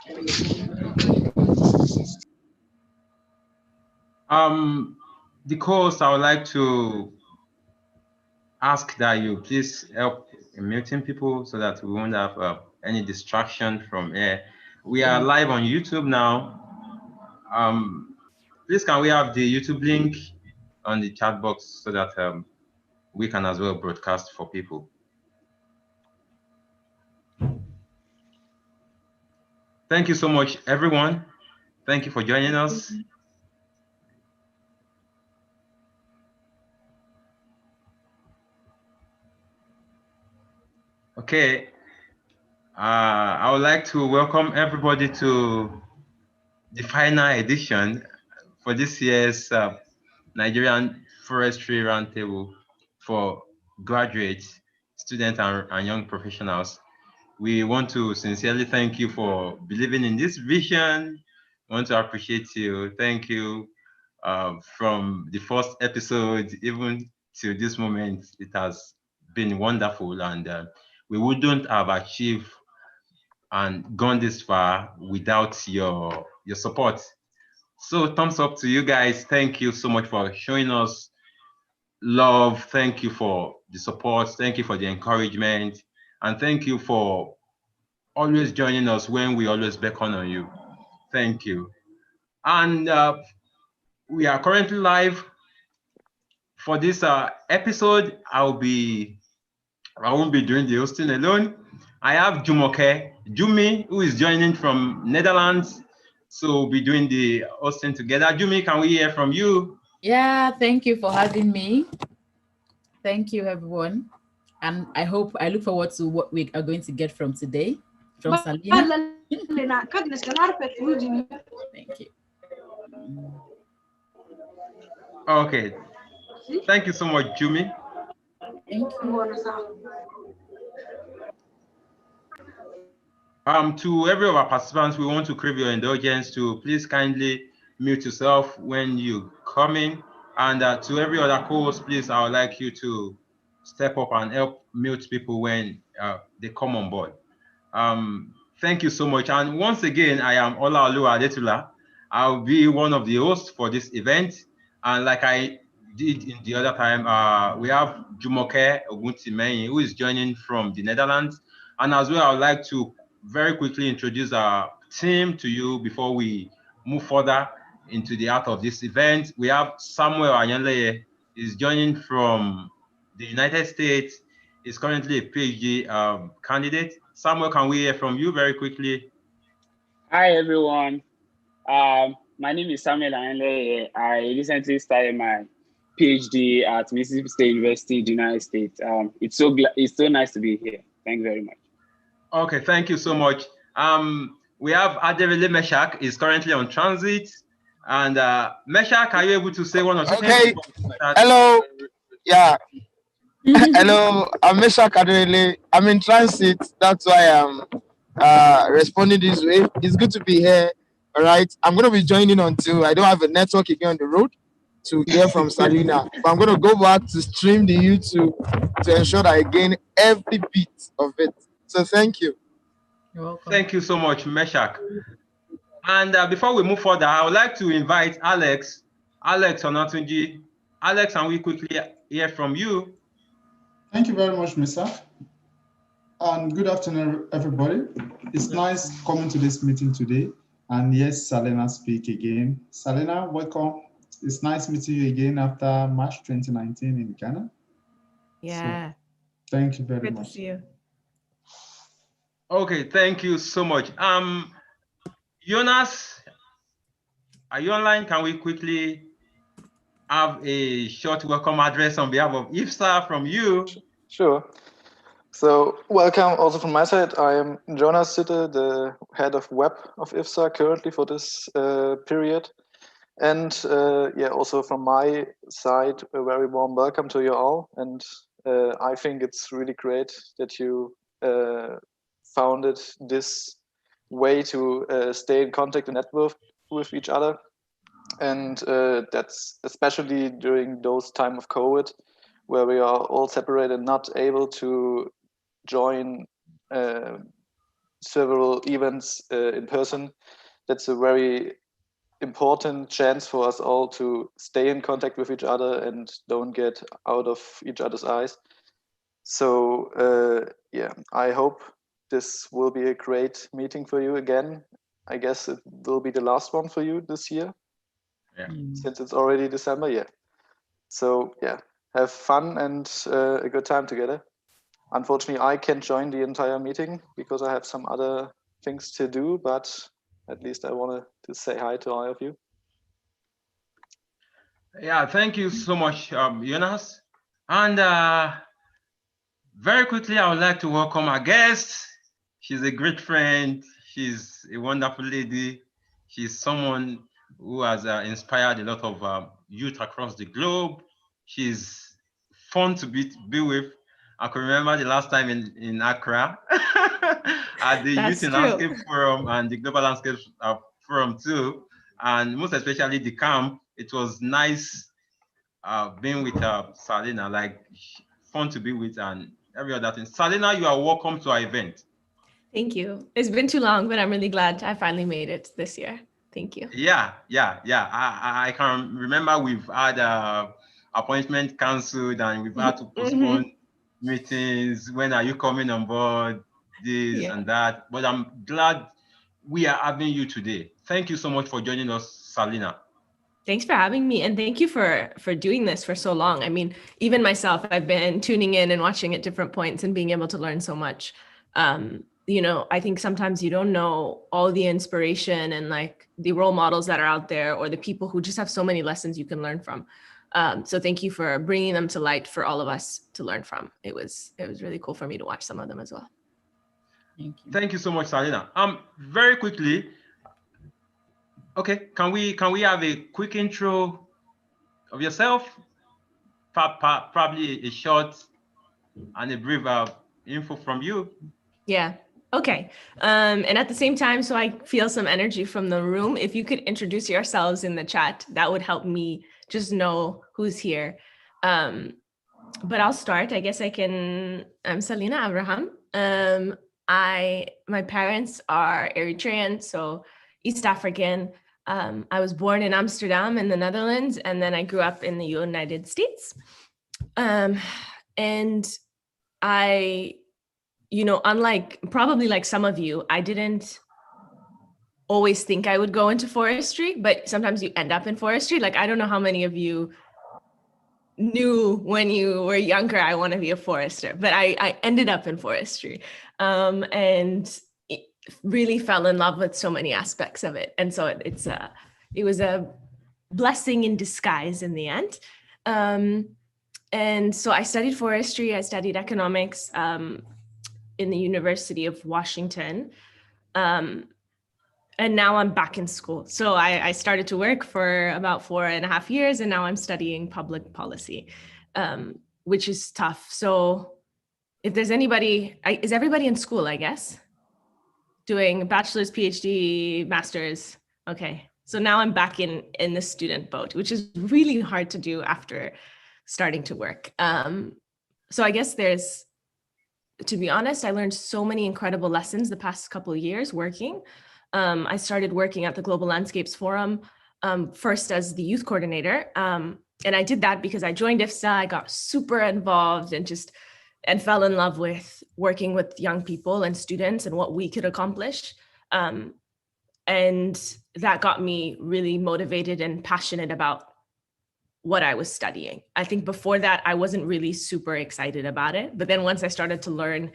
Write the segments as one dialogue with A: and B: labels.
A: The co-host, I would like to ask that you please help in muting people so that we won't have any distraction from here. We are live on YouTube now. Please can we have the YouTube link on the chat box so that we can as well broadcast for people. Thank you so much, everyone. Thank you for joining us. Okay, I would like to welcome everybody to the final edition for this year's Nigerian Forestry Roundtable for graduates, students, and young professionals. We want to sincerely thank you for believing in this vision. We want to appreciate you. Thank you from the first episode even to this moment. It has been wonderful, and we wouldn't have achieved and gone this far without your support. So thumbs up to you guys. Thank you so much for showing us love. Thank you for the support. Thank you for the encouragement. And thank you for always joining us when we always beckon on you. Thank you. And we are currently live for this episode. I won't be doing the hosting alone. I have Jumoke Jumi, who is joining from Netherlands. So we'll be doing the hosting together. Jumi, can we hear from you?
B: Yeah, thank you for having me. Thank you, everyone. And I look forward to what we are going to get from today, from Selena. Thank you.
A: Okay. Thank you so much, Jumi.
B: Thank you.
A: To every of our participants, we want to crave your indulgence to please kindly mute yourself when you come in. And to every other co-host, please, I would like you to step up and help mute people when they come on board. Thank you so much. And once again, I am Olaolu Adetula. I'll be one of the hosts for this event. And like I did in the other time, we have Jumoke Oguntimeyin, who is joining from the Netherlands. And as well, I would like to very quickly introduce our team to you before we move further into the art of this event. We have Samuel Anyanleye, is joining from the United States. He's currently a PhD candidate. Samuel, can we hear from you very quickly?
C: Hi, everyone. My name is Samuel Anyanleye. I recently started my PhD at Mississippi State University, the United States. It's so nice to be here. Thank you very much.
A: Okay, thank you so much. We have Adewale Meshak is currently on transit. And Meshak, are you able to say one or two things?
D: Hello. Yeah. Hello. I'm Meshak Adewale. I'm in transit. That's why I'm responding this way. It's good to be here. All right. I'm going to be joining until I don't have a network again on the road to hear from Selena. But I'm going to go back to stream the YouTube to ensure that I gain every bit of it. So thank you.
B: You're welcome.
A: Thank you so much, Meshak. And before we move further, I would like to invite Alex Onatunji. Alex, can we quickly hear from you?
E: Thank you very much, Mr. And good afternoon, everybody. It's nice coming to this meeting today. And yes, Selena speak again. Selena, welcome. It's nice meeting you again after March 2019 in Ghana.
F: Yeah.
E: So, thank you very
F: Good
E: much.
F: to see you.
A: Okay, thank you so much. Jonas, are you online? Can we quickly have a short welcome address on behalf of IFSA from you?
G: Sure. So welcome also from my side. I am Jonas Sitte, the head of web of IFSA currently for this period. And yeah, also from my side, a very warm welcome to you all. And I think it's really great that you founded this way to stay in contact and network with each other. And that's especially during those time of COVID, where we are all separated, not able to join several events in person. That's a very important chance for us all to stay in contact with each other and don't get out of each other's eyes. So yeah, I hope this will be a great meeting for you again. I guess it will be the last one for you this year.
A: Yeah.
G: Since it's already December, yeah. So yeah, have fun and a good time together. Unfortunately, I can't join the entire meeting because I have some other things to do, but at least I wanted to say hi to all of you.
A: Yeah, thank you so much, Jonas. And very quickly, I would like to welcome our guest. She's a great friend. She's a wonderful lady. She's someone who has inspired a lot of youth across the globe. She's fun to be with. I can remember the last time in Accra at the
F: That's
A: Youth in
F: true.
A: Landscape Forum and the Global Landscape Forum too. And most especially the camp. It was nice being with Selena, like fun to be with and every other thing. Selena, you are welcome to our event.
F: Thank you. It's been too long, but I'm really glad I finally made it this year. Thank you.
A: Yeah. I can remember we've had appointment cancelled and we've had to postpone meetings. When are you coming on board? This and that. But I'm glad we are having you today. Thank you so much for joining us, Selena.
F: Thanks for having me, and thank you for doing this for so long. I mean, even myself, I've been tuning in and watching at different points and being able to learn so much. You know, I think sometimes you don't know all the inspiration and like the role models that are out there, or the people who just have so many lessons you can learn from. So thank you for bringing them to light for all of us to learn from. It was really cool for me to watch some of them as well.
B: Thank you.
A: Thank you so much, Selena. Very quickly. Okay, can we have a quick intro of yourself? Probably a short and a brief info from you.
F: Yeah. Okay. And at the same time, so I feel some energy from the room, if you could introduce yourselves in the chat, that would help me just know who's here. But I'll start. I guess I'm Selena Abraham. My parents are Eritrean, so East African. I was born in Amsterdam in the Netherlands, and then I grew up in the United States. And I, unlike probably like some of you, I didn't always think I would go into forestry, but sometimes you end up in forestry. Like, I don't know how many of you knew when you were younger, I want to be a forester, but I ended up in forestry, and really fell in love with so many aspects of it. And so it was a blessing in disguise in the end. And so I studied forestry, I studied economics in the University of Washington. And now I'm back in school. So I started to work for about 4.5 years, and now I'm studying public policy, which is tough. So if there's anybody, is everybody in school, I guess? Doing bachelor's, PhD, master's. Okay. So now I'm back in the student boat, which is really hard to do after starting to work. So I guess to be honest, I learned so many incredible lessons the past couple of years working. I started working at the Global Landscapes Forum, first as the youth coordinator. And I did that because I joined IFSA, I got super involved and fell in love with working with young people and students and what we could accomplish. And that got me really motivated and passionate about what I was studying. I think before that, I wasn't really super excited about it. But then once I started to learn,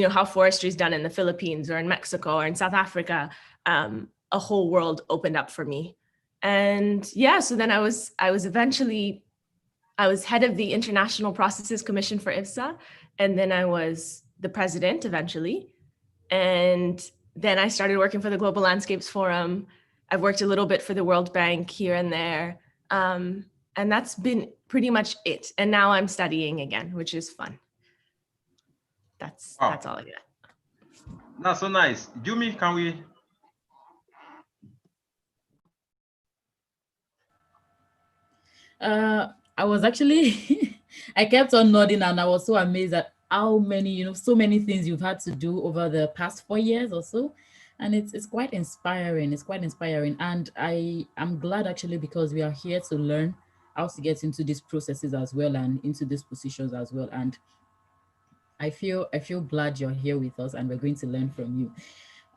F: how forestry is done in the Philippines or in Mexico or in South Africa, a whole world opened up for me. And yeah, so then I was head of the International Processes Commission for IFSA. And then I was the president eventually. And then I started working for the Global Landscapes Forum. I've worked a little bit for the World Bank here and there. And that's been pretty much it. And now I'm studying again, which is fun. That's all I got.
A: That's so nice. Jumi, can we?
B: I was actually, I kept on nodding and I was so amazed that how many, so many things you've had to do over the past 4 years or so. And it's quite inspiring. It's quite inspiring. And I'm glad actually, because we are here to learn how to get into these processes as well and into these positions as well. And I feel glad you're here with us and we're going to learn from you.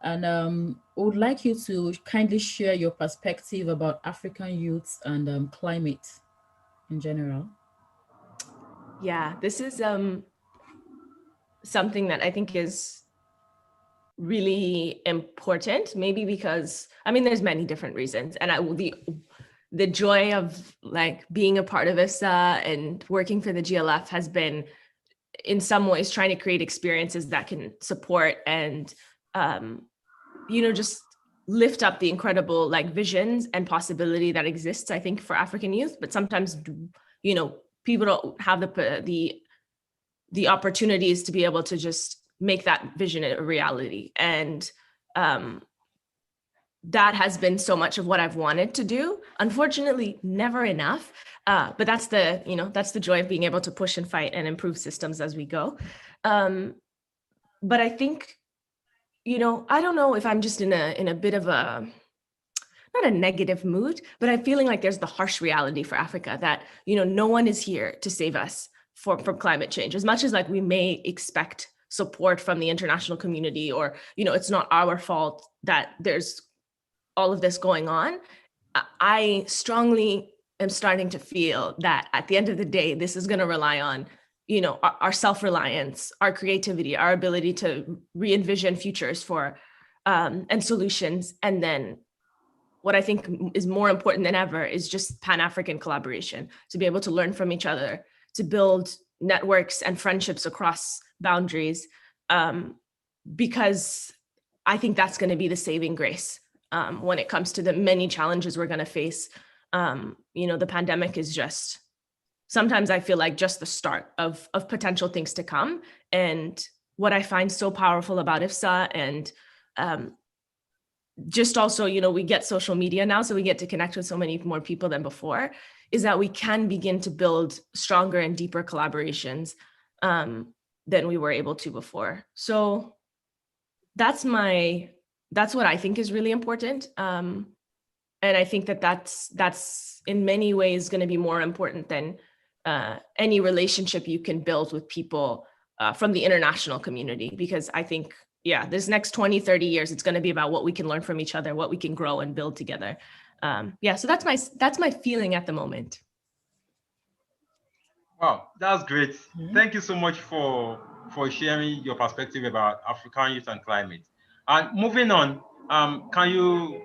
B: And I would like you to kindly share your perspective about African youths and climate in general.
F: Yeah, this is something that I think is really important, maybe because, I mean, there's many different reasons. And the joy of like being a part of IFSA and working for the GLF has been in some ways trying to create experiences that can support and, just lift up the incredible like visions and possibility that exists, I think, for African youth. But sometimes, people don't have the opportunities to be able to just make that vision a reality. And that has been so much of what I've wanted to do. Unfortunately, never enough. But that's the joy of being able to push and fight and improve systems as we go. But I think, I don't know if I'm just in a bit of a, not a negative mood, but I'm feeling like there's the harsh reality for Africa that, no one is here to save us from climate change. As much as like we may expect support from the international community, or, it's not our fault that there's all of this going on, I strongly am starting to feel that at the end of the day, this is going to rely on, our self-reliance, our creativity, our ability to re-envision futures for and solutions. And then what I think is more important than ever is just Pan-African collaboration, to be able to learn from each other, to build networks and friendships across boundaries, because I think that's going to be the saving grace when it comes to the many challenges we're going to face. The pandemic is just, sometimes I feel like just the start of potential things to come. And what I find so powerful about IFSA and just also, we get social media now, so we get to connect with so many more people than before, is that we can begin to build stronger and deeper collaborations than we were able to before. So that's what I think is really important. And I think that's in many ways going to be more important than any relationship you can build with people from the international community, because I think, this next 20, 30 years, it's going to be about what we can learn from each other, what we can grow and build together. So that's my feeling at the moment.
A: Wow, that's great. Thank you so much for sharing your perspective about African youth and climate. And moving on, can you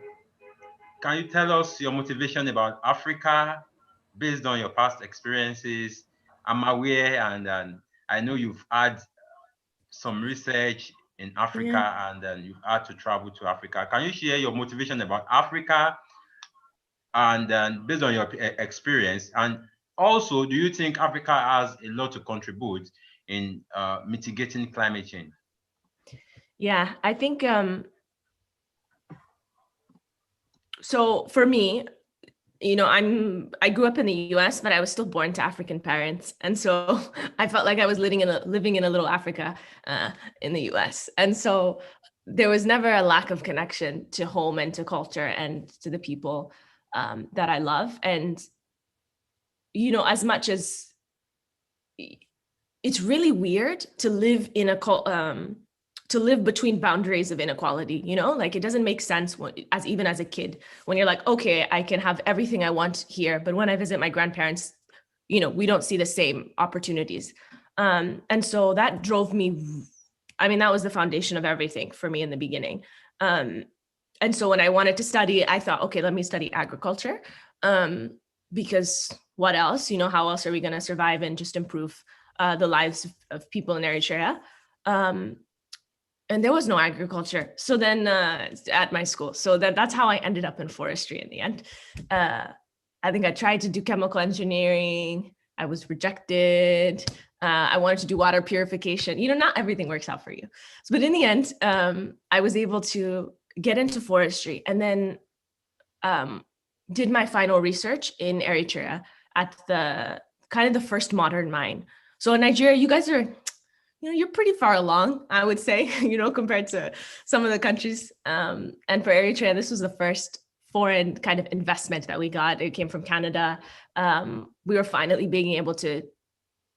A: tell us your motivation about Africa based on your past experiences? I'm aware, and I know you've had some research in Africa, and then you've had to travel to Africa. Can you share your motivation about Africa and then based on your experience? And also, do you think Africa has a lot to contribute in mitigating climate change?
F: Yeah, I think, so for me, I grew up in the US, but I was still born to African parents. And so I felt like I was living in a little Africa in the US. And so there was never a lack of connection to home and to culture and to the people that I love. And, as much as it's really weird to live in to live between boundaries of inequality, like it doesn't make sense even as a kid, when you're like, okay, I can have everything I want here, but when I visit my grandparents, we don't see the same opportunities. And so that drove me, that was the foundation of everything for me in the beginning. And so when I wanted to study, I thought, okay, let me study agriculture, because what else, how else are we going to survive and just improve the lives of people in Eritrea? And there was no agriculture. So then at my school, so that's how I ended up in forestry in the end. I think I tried to do chemical engineering. I was rejected. I wanted to do water purification. Not everything works out for you. But in the end, I was able to get into forestry, and then did my final research in Eritrea at the kind of the first modern mine. So in Nigeria, you guys are you're pretty far along, I would say, compared to some of the countries. And for Eritrea, this was the first foreign kind of investment that we got. It came from Canada. We were finally being able to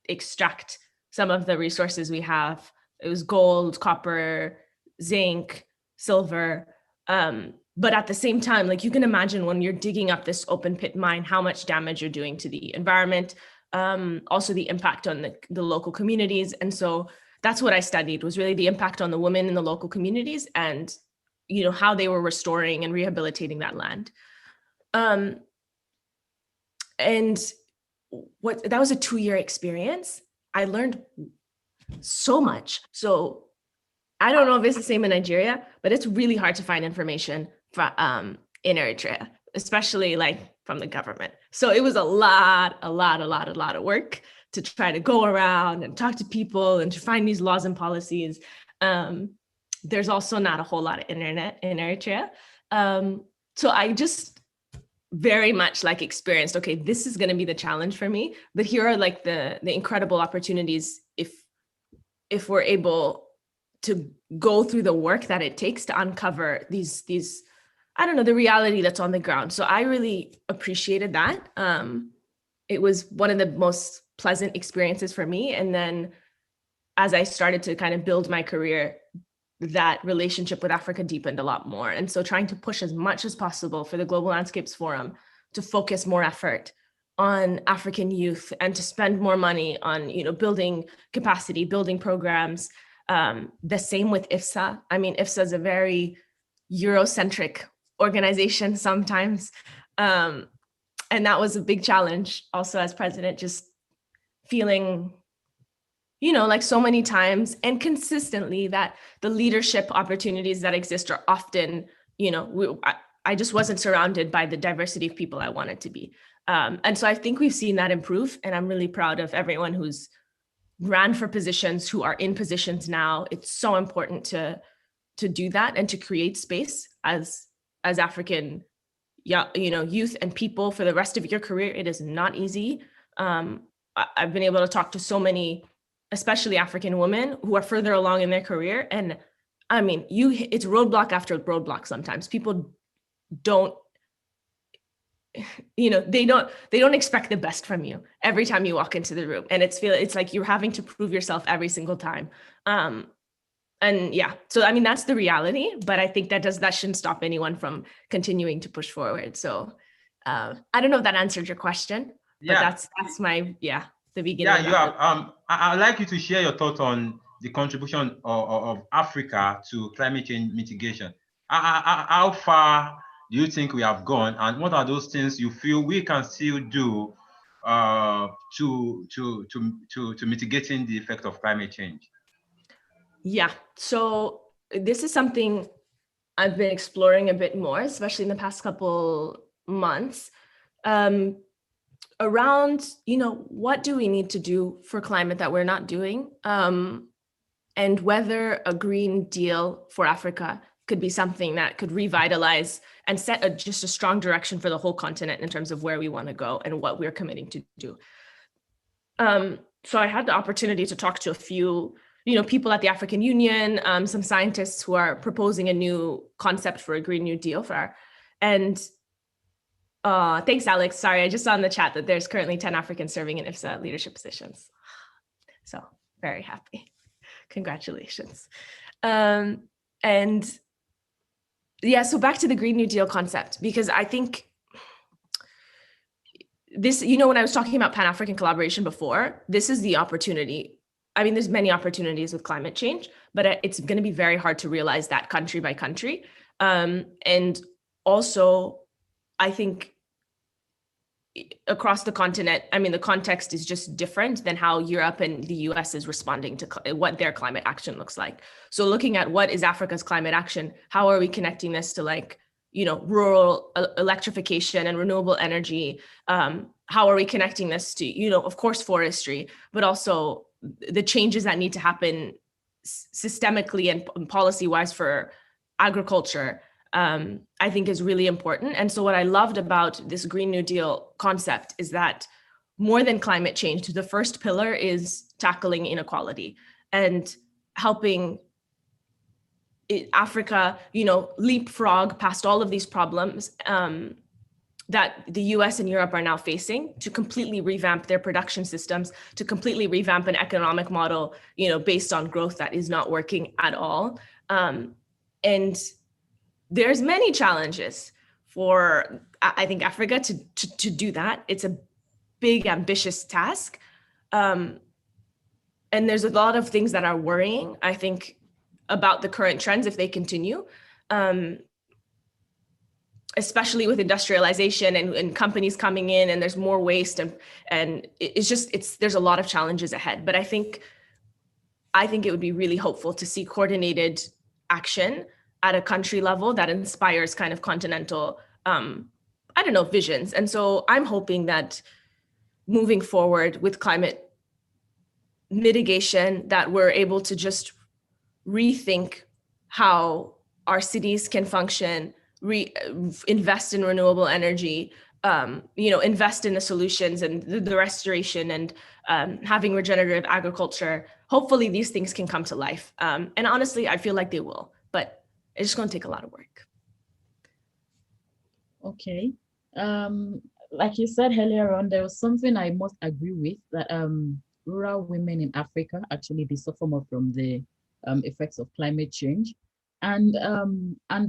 F: extract some of the resources we have. It was gold, copper, zinc, silver. But at the same time, like you can imagine when you're digging up this open pit mine, how much damage you're doing to the environment, also the impact on the local communities. And so that's what I studied, was really the impact on the women in the local communities and, how they were restoring and rehabilitating that land. And that was a 2-year experience. I learned so much. So I don't know if it's the same in Nigeria, but it's really hard to find information in Eritrea, especially like from the government. So it was a lot of work to try to go around and talk to people and to find these laws and policies. There's also not a whole lot of internet in Eritrea. So I just very much like experienced, okay, this is going to be the challenge for me, but here are like the incredible opportunities if we're able to go through the work that it takes to uncover these I don't know, the reality that's on the ground. So I really appreciated that. It was one of the most pleasant experiences for me. And then as I started to kind of build my career, that relationship with Africa deepened a lot more. And so trying to push as much as possible for the Global Landscapes Forum to focus more effort on African youth and to spend more money on, building capacity, building programs. The same with IFSA. I mean, IFSA is a very Eurocentric organization sometimes. And that was a big challenge also as president, just feeling, like so many times and consistently that the leadership opportunities that exist are often, I just wasn't surrounded by the diversity of people I wanted to be. And so I think we've seen that improve, and I'm really proud of everyone who's ran for positions, who are in positions now. It's so important to do that and to create space as African, youth and people for the rest of your career. It is not easy. I've been able to talk to so many, especially African women who are further along in their career. And I mean, it's roadblock after roadblock. Sometimes people don't, they don't expect the best from you every time you walk into the room. And it's like you're having to prove yourself every single time. And yeah, so I mean, that's the reality, but I think that shouldn't stop anyone from continuing to push forward. So I don't know if that answered your question, but that's my, the beginning.
A: Yeah, I'd like you to share your thoughts on the contribution of Africa to climate change mitigation. How far do you think we have gone, and what are those things you feel we can still do to mitigating the effect of climate change?
F: Yeah, so this is something I've been exploring a bit more, especially in the past couple months, around, what do we need to do for climate that we're not doing? And whether a Green Deal for Africa could be something that could revitalize and set just a strong direction for the whole continent in terms of where we want to go and what we're committing to do. So I had the opportunity to talk to a few people at the African Union, some scientists who are proposing a new concept for a Green New Deal and thanks, Alex. Sorry, I just saw in the chat that there's currently 10 Africans serving in IFSA leadership positions. So very happy. Congratulations. And yeah, so back to the Green New Deal concept, because I think this, when I was talking about Pan-African collaboration before, this is the opportunity. I mean, there's many opportunities with climate change, but it's going to be very hard to realize that country by country. And also, I think across the continent, I mean, the context is just different than how Europe and the US is responding to what their climate action looks like. So looking at what is Africa's climate action, how are we connecting this to rural electrification and renewable energy? How are we connecting this to, of course, forestry, but also the changes that need to happen systemically and policy-wise for agriculture, I think is really important. And so what I loved about this Green New Deal concept is that more than climate change, the first pillar is tackling inequality. and helping Africa, leapfrog past all of these problems that the US and Europe are now facing, to completely revamp their production systems, to completely revamp an economic model, based on growth that is not working at all. And there's many challenges for, I think, Africa to do that. It's a big, ambitious task. And there's a lot of things that are worrying, I think, about the current trends if they continue, especially with industrialization and companies coming in, and there's more waste, and there's a lot of challenges ahead. But I think it would be really hopeful to see coordinated action at a country level that inspires kind of continental, visions. And so I'm hoping that moving forward with climate mitigation, that we're able to just rethink how our cities can function, invest in renewable energy, invest in the solutions and the restoration, and having regenerative agriculture. Hopefully these things can come to life. And honestly, I feel like they will, but it's just going to take a lot of work.
B: Okay. Like you said earlier on, there was something I must agree with, that rural women in Africa, actually, they suffer more from the effects of climate change. And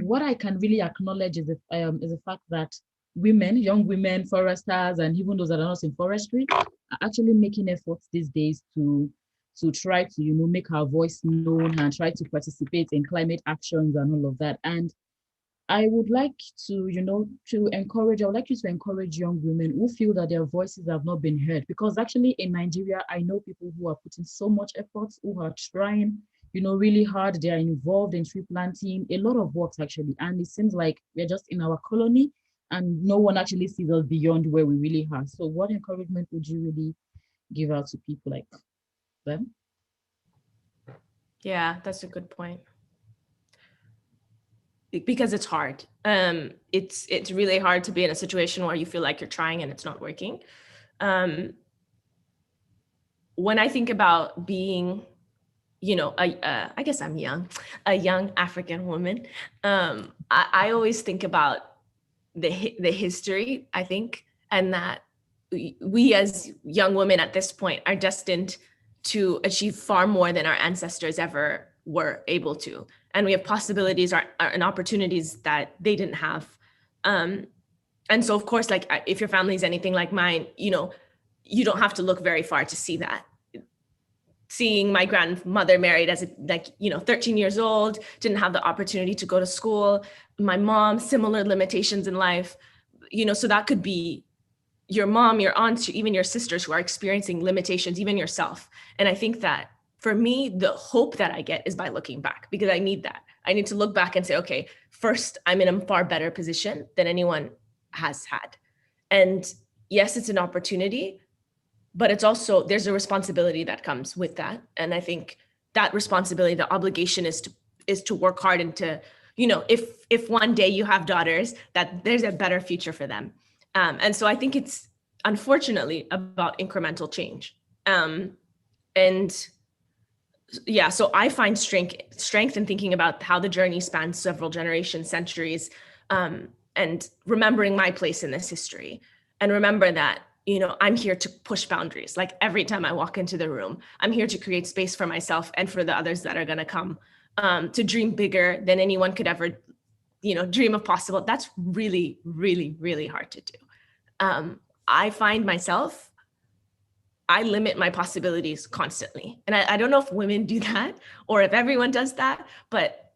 B: what I can really acknowledge is the fact that young women, foresters, and even those that are not in forestry, are actually making efforts these days to try to make our voice known and try to participate in climate actions and all of that. And I would like to, encourage young women who feel that their voices have not been heard, because actually in Nigeria, I know people who are putting so much effort, who are trying, really hard. They are involved in tree planting, a lot of work actually. And it seems like we're just in our colony and no one actually sees us beyond where we really are. So what encouragement would you really give out to people like them?
F: Yeah, that's a good point. Because it's hard. It's really hard to be in a situation where you feel like you're trying and it's not working. When I think about being, I guess I'm young, a young African woman, I always think about the history, I think, and that we as young women at this point are destined to achieve far more than our ancestors ever were able to. And we have possibilities and opportunities that they didn't have. And so, of course, like if your family is anything like mine, you don't have to look very far to see that. Seeing my grandmother married as 13 years old, didn't have the opportunity to go to school. My mom, similar limitations in life, so that could be your mom, your aunts, even your sisters who are experiencing limitations, even yourself. And I think that for me, the hope that I get is by looking back, because I need that. I need to look back and say, okay, first, I'm in a far better position than anyone has had. And yes, it's an opportunity, but it's also, there's a responsibility that comes with that. And I think that responsibility, the obligation is to work hard and to, if one day you have daughters, that there's a better future for them. And so I think it's unfortunately about incremental change. So I find strength in thinking about how the journey spans several generations, centuries, and remembering my place in this history. And remember that, I'm here to push boundaries. Like every time I walk into the room, I'm here to create space for myself and for the others that are going to come, to dream bigger than anyone could ever, dream of possible. That's really, really, really hard to do. I find myself, I limit my possibilities constantly. And I don't know if women do that or if everyone does that, but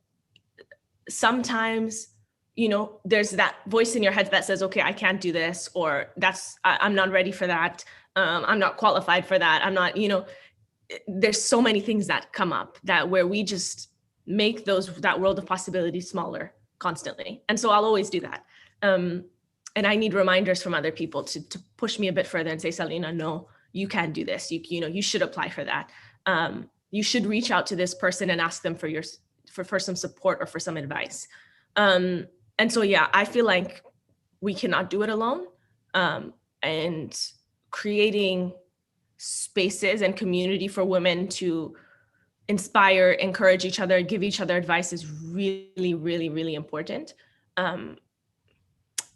F: sometimes, there's that voice in your head that says, okay, I can't do this, or I'm not ready for that. I'm not qualified for that. I'm not, there's so many things that come up where we just make that world of possibilities smaller constantly. And so I'll always do that. And I need reminders from other people to push me a bit further and say, Selena, no, you can't do this. You should apply for that. You should reach out to this person and ask them for some support or for some advice. And so, yeah, I feel like we cannot do it alone. And creating spaces and community for women to inspire, encourage each other, give each other advice is really, really, really important.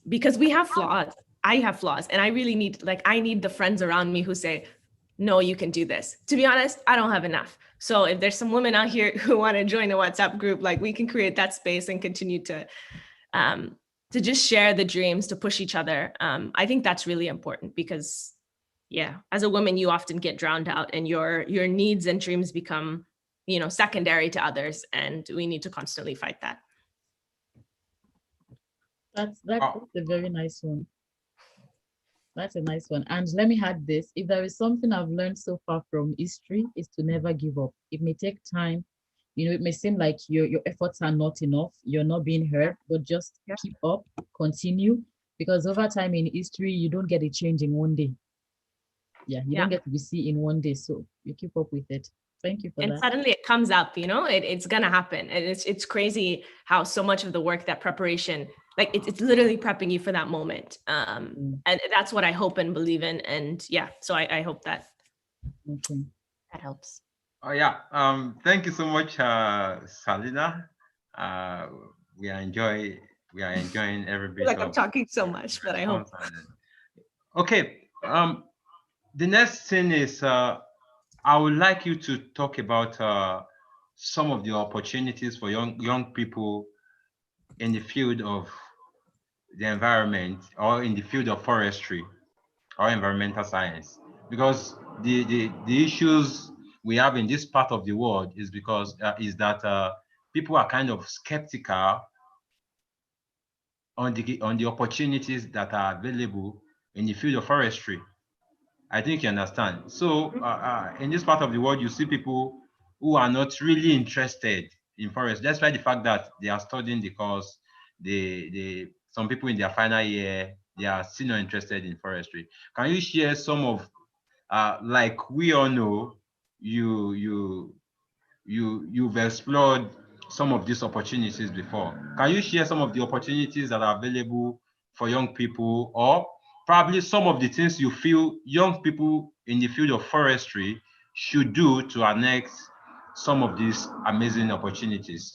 F: Because we have flaws. I have flaws, and I really need, I need the friends around me who say, no, you can do this. To be honest, I don't have enough. So if there's some women out here who want to join a WhatsApp group, like, we can create that space and continue to just share the dreams, to push each other. I think that's really important because, yeah, as a woman, you often get drowned out, and your needs and dreams become, secondary to others, and we need to constantly fight that.
B: That's a very nice one. That's a nice one. And let me add this. If there is something I've learned so far from history, is to never give up. It may take time. It may seem like your efforts are not enough. You're not being heard, but just keep up, continue. Because over time in history, you don't get a change in one day. Yeah, you don't get to be seen in one day. So you keep up with it. Thank you for that.
F: And suddenly it comes up, it's going to happen. And it's crazy how so much of the work, that preparation, like it's literally prepping you for that moment. And that's what I hope and believe in. And yeah, so I hope that that helps.
A: Oh yeah. Thank you so much, Selena. We are enjoying every bit.
F: I'm talking so much, but I hope.
A: Okay. The next thing is I would like you to talk about some of the opportunities for young people in the field of the environment, or in the field of forestry or environmental science, because the issues we have in this part of the world is because that people are kind of skeptical on the opportunities that are available in the field of forestry. I think you understand. So in this part of the world, you see people who are not really interested in forest, despite the fact that they are studying the course. Some people in their final year, they are still not interested in forestry. Can you share some of, like we all know, you've explored some of these opportunities before. Can you share some of the opportunities that are available for young people, or probably some of the things you feel young people in the field of forestry should do to annex some of these amazing opportunities?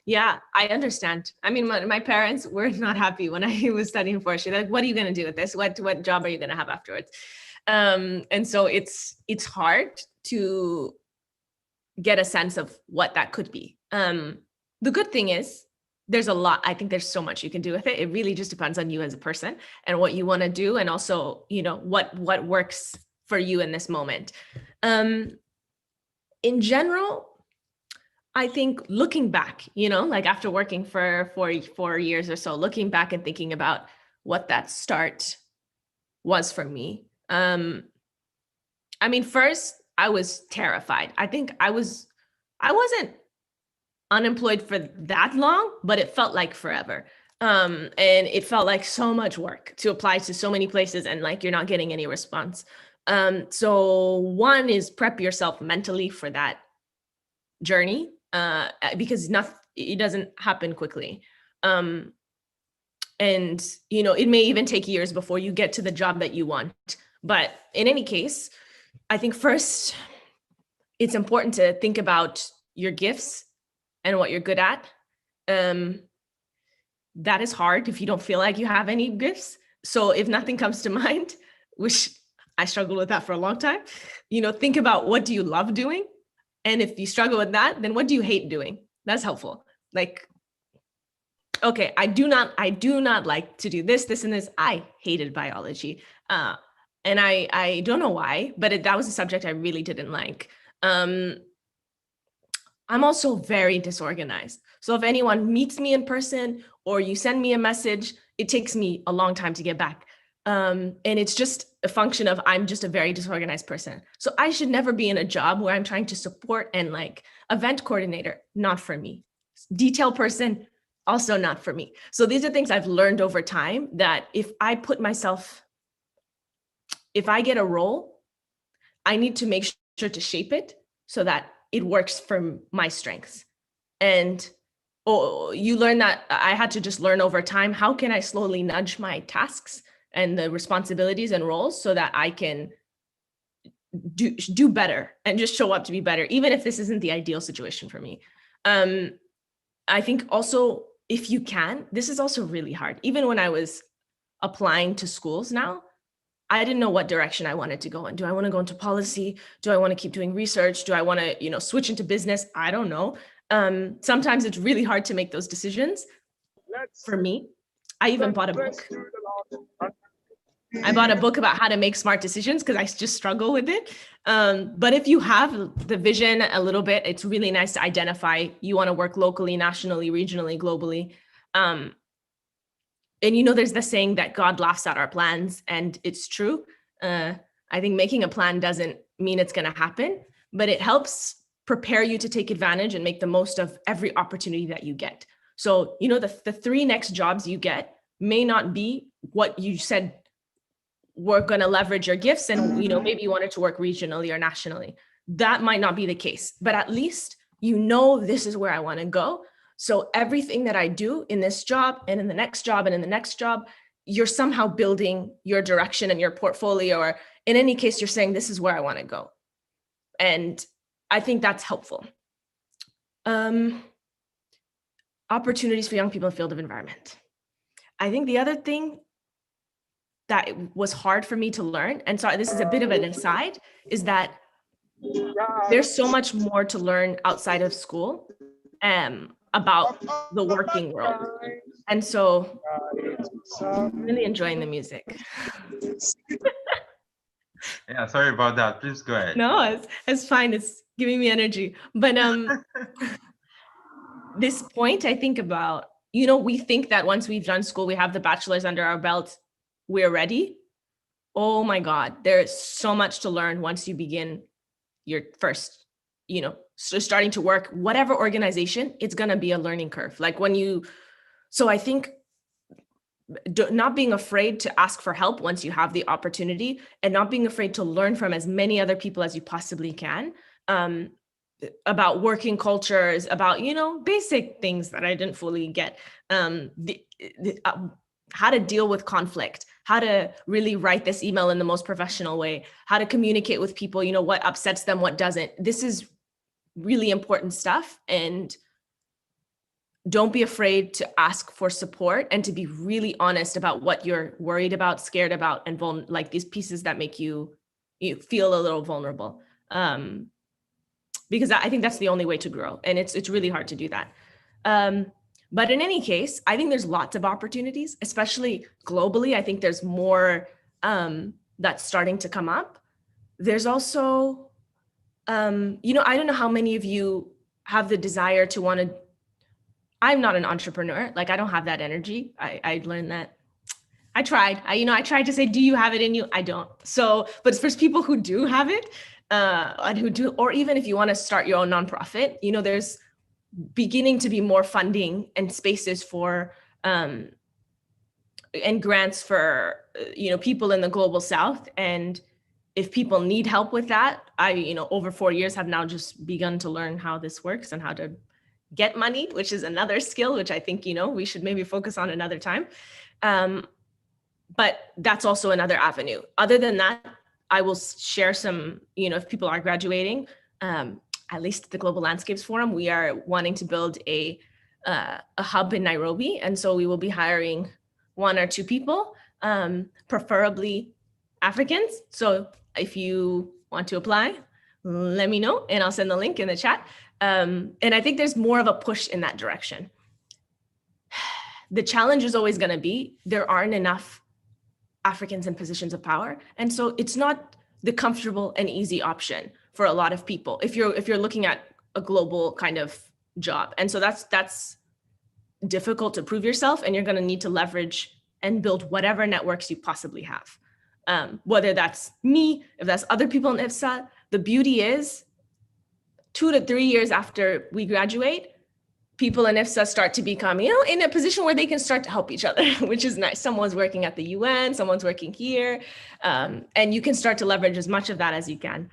F: Yeah, I understand. I mean, my parents were not happy when I was studying forestry. Like, what are you going to do with this? What job are you going to have afterwards? And so it's hard to get a sense of what that could be. The good thing is there's a lot. I think there's so much you can do with it. It really just depends on you as a person and what you want to do, and also, what works for you in this moment. In general, I think looking back, like after working for 4 years or so, looking back and thinking about what that start was for me. I mean, first, I was terrified. I think I wasn't unemployed for that long, but it felt like forever. And it felt like so much work to apply to so many places, and like you're not getting any response. So one is prep yourself mentally for that journey, because it doesn't happen quickly. And it may even take years before you get to the job that you want. But in any case, I think first it's important to think about your gifts and what you're good at. That is hard if you don't feel like you have any gifts. So if nothing comes to mind, which I struggled with that for a long time, think about, what do you love doing? And if you struggle with that, then what do you hate doing? That's helpful. Like, okay, I do not like to do this, and this. I hated biology. And I don't know why, but that was a subject I really didn't like. I'm also very disorganized. So if anyone meets me in person or you send me a message, it takes me a long time to get back. And it's just a function of, I'm just a very disorganized person. So I should never be in a job where I'm trying to support, and like event coordinator, not for me. Detail person, also not for me. So these are things I've learned over time, that if I get a role, I need to make sure to shape it so that it works for my strengths. And you learn that I had to just learn over time, how can I slowly nudge my tasks and the responsibilities and roles so that I can do better and just show up to be better, even if this isn't the ideal situation for me. I think also, if you can, this is also really hard. Even when I was applying to schools now, I didn't know what direction I wanted to go in. Do I want to go into policy? Do I want to keep doing research? Do I want to, switch into business? I don't know. Sometimes it's really hard to make those decisions. For me, I even bought a book. I bought a book about how to make smart decisions because I just struggle with it. But if you have the vision a little bit, it's really nice to identify you want to work locally, nationally, regionally, globally. And there's the saying that God laughs at our plans, and it's true. I think making a plan doesn't mean it's going to happen, but it helps prepare you to take advantage and make the most of every opportunity that you get. So, the 3 next jobs you get may not be what you said we're going to leverage your gifts and, maybe you wanted to work regionally or nationally. That might not be the case, but at least, this is where I want to go. So everything that I do in this job and in the next job and in the next job, you're somehow building your direction and your portfolio, or in any case, you're saying, this is where I want to go. And I think that's helpful. Opportunities for young people in the field of environment. I think the other thing that was hard for me to learn, and so this is a bit of an aside, is that there's so much more to learn outside of school about the working world. And so I'm really enjoying the music.
A: Yeah, sorry about that. Please go ahead.
F: No, it's fine. It's giving me energy. But this point I think about, we think that once we've done school, we have the bachelor's under our belt, we're ready. Oh my God, there's so much to learn once you begin your first, so starting to work, whatever organization, it's going to be a learning curve. So I think not being afraid to ask for help once you have the opportunity, and not being afraid to learn from as many other people as you possibly can, about working cultures, about, basic things that I didn't fully get, how to deal with conflict, how to really write this email in the most professional way, how to communicate with people, what upsets them, what doesn't. This is really important stuff. And don't be afraid to ask for support and to be really honest about what you're worried about, scared about, and these pieces that make you feel a little vulnerable. Because I think that's the only way to grow. And it's really hard to do that. But in any case, I think there's lots of opportunities, especially globally. I think there's more that's starting to come up. There's also, I don't know how many of you have the desire to want to, I'm not an entrepreneur. I don't have that energy. I learned that. I tried. I tried to say, do you have it in you? I don't. So, but for people who do have it, and who do, or even if you want to start your own nonprofit, there's beginning to be more funding and spaces for and grants for people in the global South. And if people need help with that, I over 4 years have now just begun to learn how this works and how to get money, which is another skill, which I think we should maybe focus on another time. But that's also another avenue. Other than that, I will share some, if people are graduating, at least the Global Landscapes Forum, we are wanting to build a hub in Nairobi. And so we will be hiring 1 or 2 people, preferably Africans. So if you want to apply, let me know and I'll send the link in the chat. And I think there's more of a push in that direction. The challenge is always going to be, there aren't enough Africans in positions of power. And so it's not the comfortable and easy option for a lot of people if you're looking at a global kind of job. And so that's difficult to prove yourself, and you're going to need to leverage and build whatever networks you possibly have. Whether that's me, if that's other people in IFSA. The beauty is 2 to 3 years after we graduate, people in IFSA start to become, in a position where they can start to help each other, which is nice. Someone's working at the UN, someone's working here, and you can start to leverage as much of that as you can.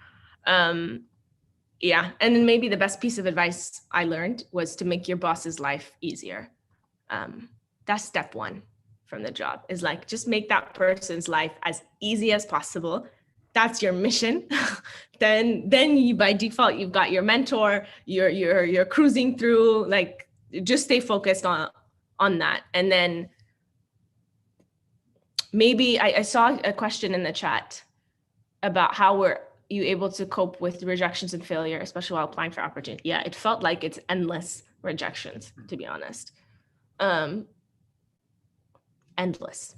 F: Yeah, and then maybe the best piece of advice I learned was to make your boss's life easier. That's step 1 from the job, is just make that person's life as easy as possible. that's your mission, then you, by default, you've got your mentor, you're cruising through, like, just stay focused on that. And then maybe I saw a question in the chat about how were you able to cope with rejections and failure, especially while applying for opportunity. Yeah, it felt like it's endless rejections, to be honest. Endless.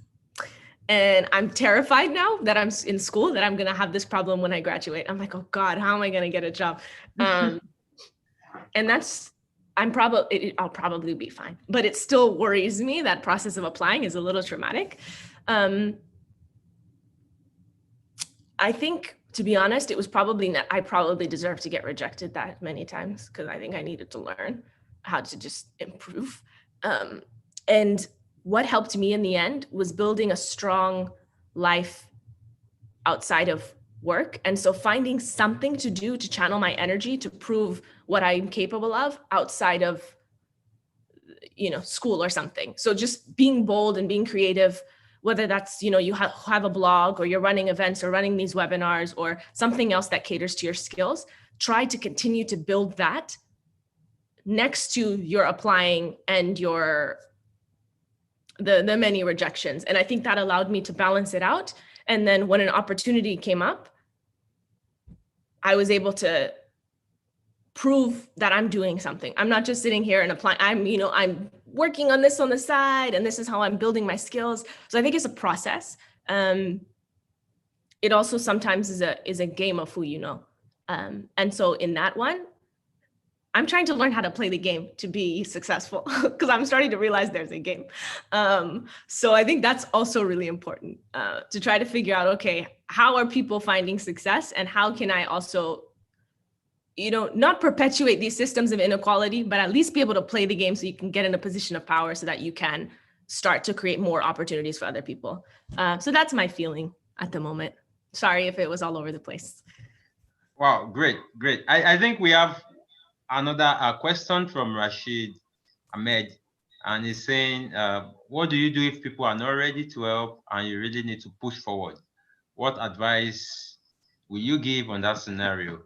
F: And I'm terrified now that I'm in school, that I'm going to have this problem when I graduate. I'm like, oh God, how am I going to get a job? And that's, I'll probably be fine, but it still worries me. That process of applying is a little traumatic. I think, to be honest, it was probably not, I probably deserved to get rejected that many times, because I think I needed to learn how to just improve. And what helped me in the end was building a strong life outside of work. And so finding something to do to channel my energy to prove what I'm capable of outside of, school or something. So just being bold and being creative, whether that's, you have a blog, or you're running events, or running these webinars, or something else that caters to your skills, try to continue to build that next to your applying and the many rejections. And I think that allowed me to balance it out. And then when an opportunity came up, I was able to prove that I'm doing something. I'm not just sitting here and applying. I'm working on this on the side, and this is how I'm building my skills. So I think it's a process. It also sometimes is a game of who you know. And so in that one, I'm trying to learn how to play the game to be successful, because I'm starting to realize there's a game. So I think that's also really important, to try to figure out, okay, how are people finding success, and how can I also, not perpetuate these systems of inequality, but at least be able to play the game so you can get in a position of power so that you can start to create more opportunities for other people. So that's my feeling at the moment. Sorry if it was all over the place.
A: Wow, great. I think we have another question from Rashid Ahmed, and he's saying, what do you do if people are not ready to help and you really need to push forward? What advice will you give on that scenario?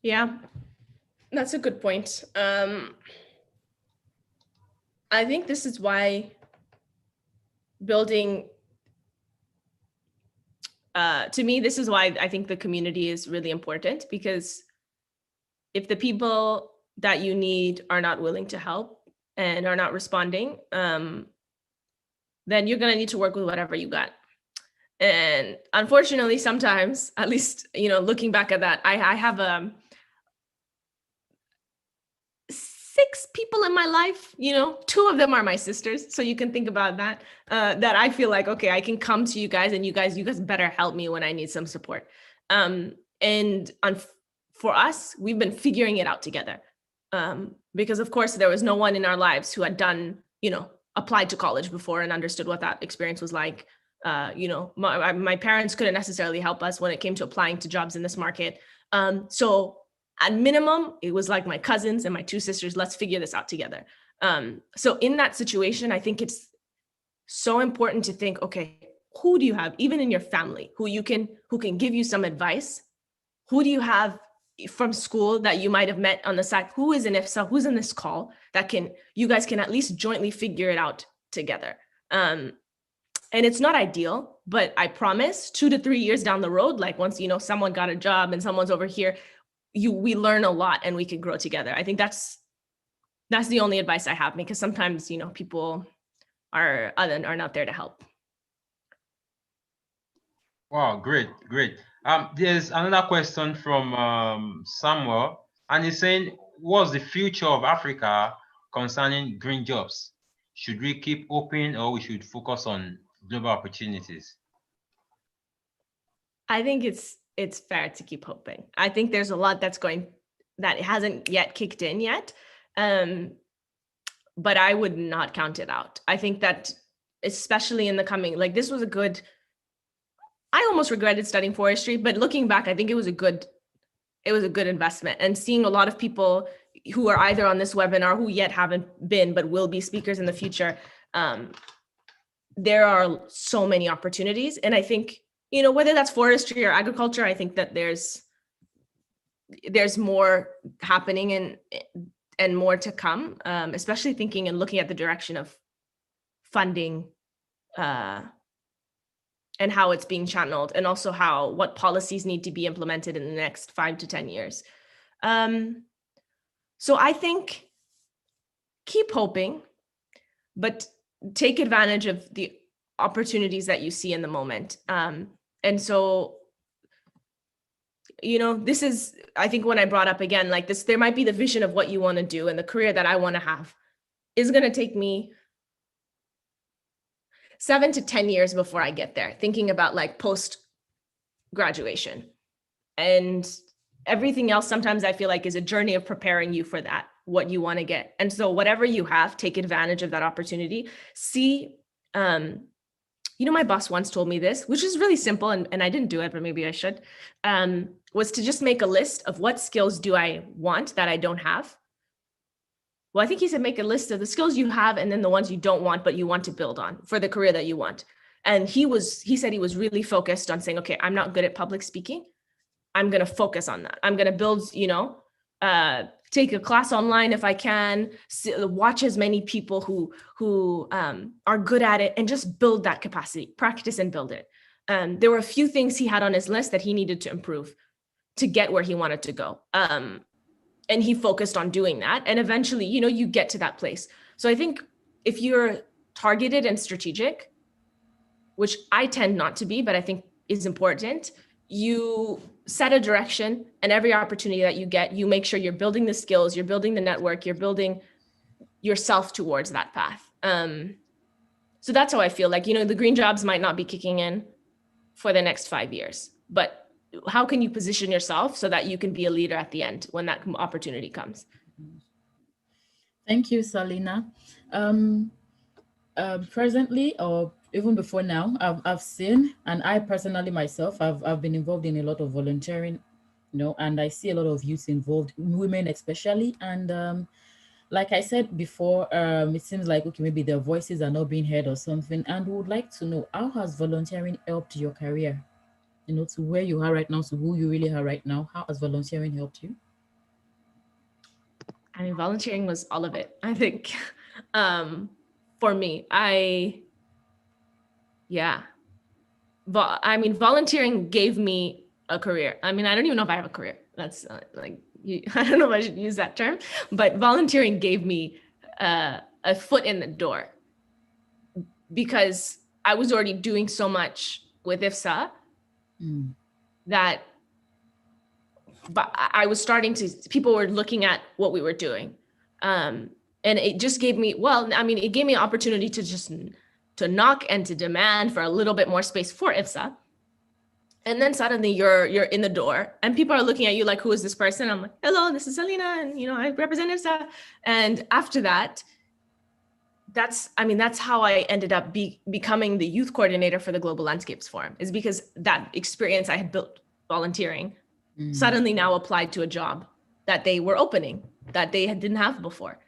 F: Yeah, that's a good point. I think this is why building, to me, this is why I think the community is really important, because if the people that you need are not willing to help and are not responding, then you're going to need to work with whatever you got. And unfortunately, sometimes, at least, looking back at that, I have 6 people in my life, 2 of them are my sisters. So you can think about that, that I feel like, okay, I can come to you guys, and you guys better help me when I need some support. For us, we've been figuring it out together, because of course there was no one in our lives who had done, applied to college before and understood what that experience was like. My parents couldn't necessarily help us when it came to applying to jobs in this market. So at minimum, it was like my cousins and my 2 sisters, let's figure this out together. So in that situation, I think it's so important to think, okay, who do you have, even in your family, who can give you some advice? Who do you have from school that you might have met on the side? Who is in IFSA? Who's in this call that you guys can at least jointly figure it out together? And it's not ideal, but I promise 2 to 3 years down the road, like once, someone got a job and someone's over here, we learn a lot and we can grow together. I think that's the only advice I have, because sometimes, people are not there to help.
A: Wow, great. There's another question from Samuel, and he's saying, what's the future of Africa concerning green jobs? Should we keep open, or we should focus on global opportunities?
F: I think it's fair to keep hoping. I think there's a lot that hasn't yet kicked in yet. But I would not count it out. I think that especially in the coming, this was I almost regretted studying forestry, but looking back, I think it was a good investment. And seeing a lot of people who are either on this webinar, who yet haven't been, but will be speakers in the future, there are so many opportunities. And I think, you know, whether that's forestry or agriculture, I think that there's more happening and more to come, especially thinking and looking at the direction of funding and how it's being channeled, and also what policies need to be implemented in the next 5 to 10 years. So I think keep hoping, but take advantage of the opportunities that you see in the moment. And so, you know, this is, I think when I brought up again, like this, there might be the vision of what you want to do, and the career that I want to have is going to take me 7 to 10 years before I get there, thinking about like post graduation. And everything else sometimes I feel like is a journey of preparing you for that, what you want to get. And so whatever you have, take advantage of that opportunity. See, you know, my boss once told me this, which is really simple, and I didn't do it, but maybe I should, was to just make a list of what skills do I want that I don't have. Well, I think he said, make a list of the skills you have and then the ones you don't want, but you want to build on for the career that you want. And he said he was really focused on saying, okay, I'm not good at public speaking. I'm going to focus on that. I'm going to build, you know, take a class online if I can, watch as many people who are good at it, and just build that capacity, practice and build it. There were a few things he had on his list that he needed to improve to get where he wanted to go. And he focused on doing that. And eventually, you know, you get to that place. So I think if you're targeted and strategic, which I tend not to be, but I think is important, you set a direction, and every opportunity that you get, you make sure you're building the skills, you're building the network, you're building yourself towards that path. So that's how I feel like, you know, the green jobs might not be kicking in for the next 5 years, but how can you position yourself so that you can be a leader at the end when that opportunity comes?
B: Thank you, Selena. Presently, or even before now, I've seen, and I personally myself, I've been involved in a lot of volunteering, you know, and I see a lot of youth involved, women especially. And like I said before, it seems like, okay, maybe their voices are not being heard or something. And we would like to know, how has volunteering helped your career? You know, to where you are right now, to who you really are right now. How has volunteering helped you?
F: I mean, volunteering was all of it, I think. For me, but I mean, volunteering gave me a career. I mean, I don't even know if I have a career. That's I don't know if I should use that term, but volunteering gave me a foot in the door, because I was already doing so much with IFSA that, but I was starting to, people were looking at what we were doing. And it just gave me, well, I mean, it gave me an opportunity to knock and to demand for a little bit more space for IFSA. And then suddenly you're in the door and people are looking at you like, who is this person? I'm like, hello, this is Selena. And, you know, I represent IFSA. And after that, that's how I ended up becoming the youth coordinator for the Global Landscapes Forum, is because that experience I had built volunteering suddenly now applied to a job that they were opening that they didn't have before.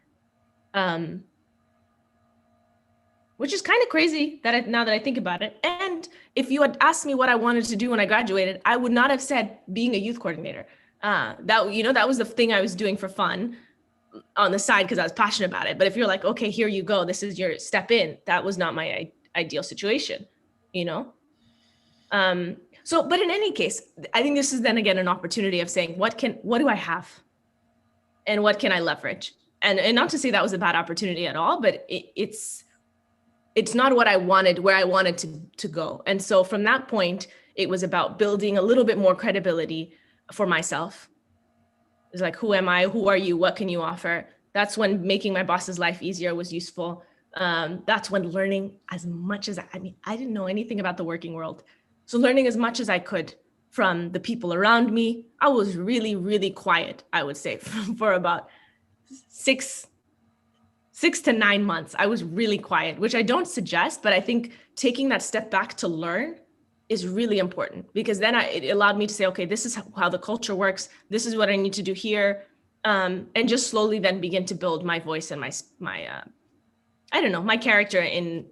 F: Which is kind of crazy now that I think about it. And if you had asked me what I wanted to do when I graduated, I would not have said being a youth coordinator. That was the thing I was doing for fun on the side because I was passionate about it. But if you're like, okay, here you go, this is your step in, that was not my ideal situation, you know? But in any case, I think this is then again an opportunity of saying, what do I have? And what can I leverage? And not to say that was a bad opportunity at all, but it's not what I wanted, where I wanted to go. And so from that point, it was about building a little bit more credibility for myself. It's like, who am I? Who are you? What can you offer? That's when making my boss's life easier was useful. That's when learning as much as, I didn't know anything about the working world. So learning as much as I could from the people around me. I was really, really quiet, I would say, for about 6 to 9 months. I was really quiet, which I don't suggest, but I think taking that step back to learn is really important, because then it allowed me to say, okay, this is how the culture works. This is what I need to do here. And just slowly then begin to build my voice and my character in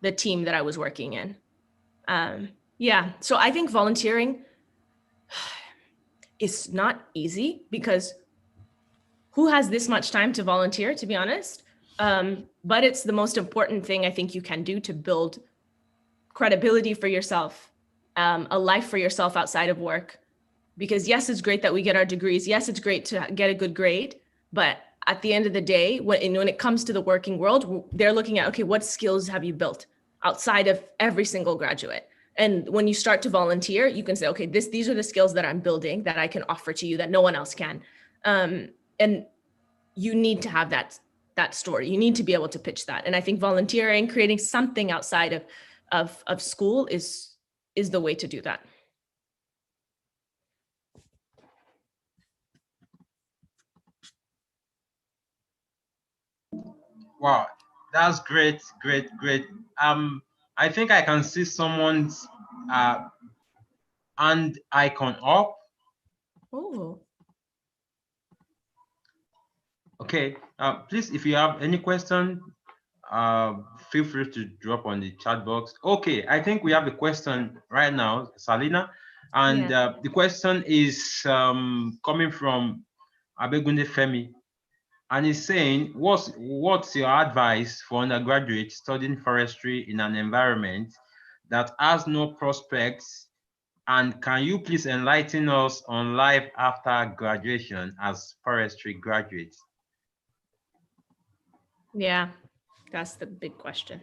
F: the team that I was working in. Yeah, so I think volunteering is not easy because who has this much time to volunteer, to be honest? But it's the most important thing I think you can do to build credibility for yourself, a life for yourself outside of work. Because yes, it's great that we get our degrees. Yes, it's great to get a good grade. But at the end of the day, when it comes to the working world, they're looking at, okay, what skills have you built outside of every single graduate? And when you start to volunteer, you can say, okay, these are the skills that I'm building that I can offer to you that no one else can. And you need to have that story. You need to be able to pitch that. And I think volunteering, creating something outside of school is the way to do that.
A: Wow, that's great, great, great. I think I can see someone's hand icon up.
F: Oh.
A: Okay, please, if you have any question, feel free to drop on the chat box. Okay, I think we have a question right now, Selena, and the question is coming from Abegunde Femi, and he's saying, what's your advice for undergraduates studying forestry in an environment that has no prospects? And can you please enlighten us on life after graduation as forestry graduates?
F: Yeah, that's the big question.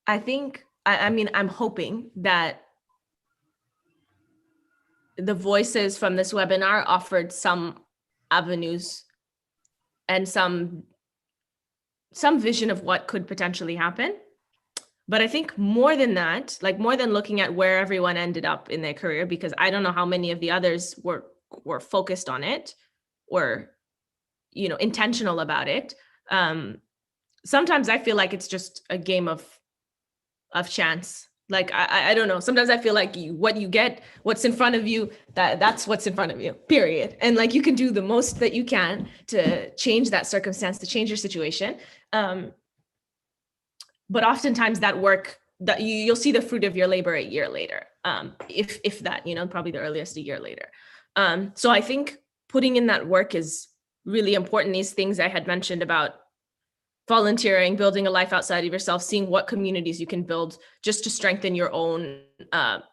F: I think, I mean, I'm hoping that the voices from this webinar offered some avenues and some vision of what could potentially happen. But I think more than that, like more than looking at where everyone ended up in their career, because I don't know how many of the others were focused on it or, you know, intentional about it. Sometimes I feel like it's just a game of chance. Like, I don't know. Sometimes I feel like what you get, what's in front of you, that's what's in front of you, period. And like, you can do the most that you can to change that circumstance, to change your situation. But oftentimes that work, that you'll see the fruit of your labor a year later, if that, you know, probably the earliest a year later. So I think putting in that work is really important. These things I had mentioned about volunteering, building a life outside of yourself, seeing what communities you can build just to strengthen your own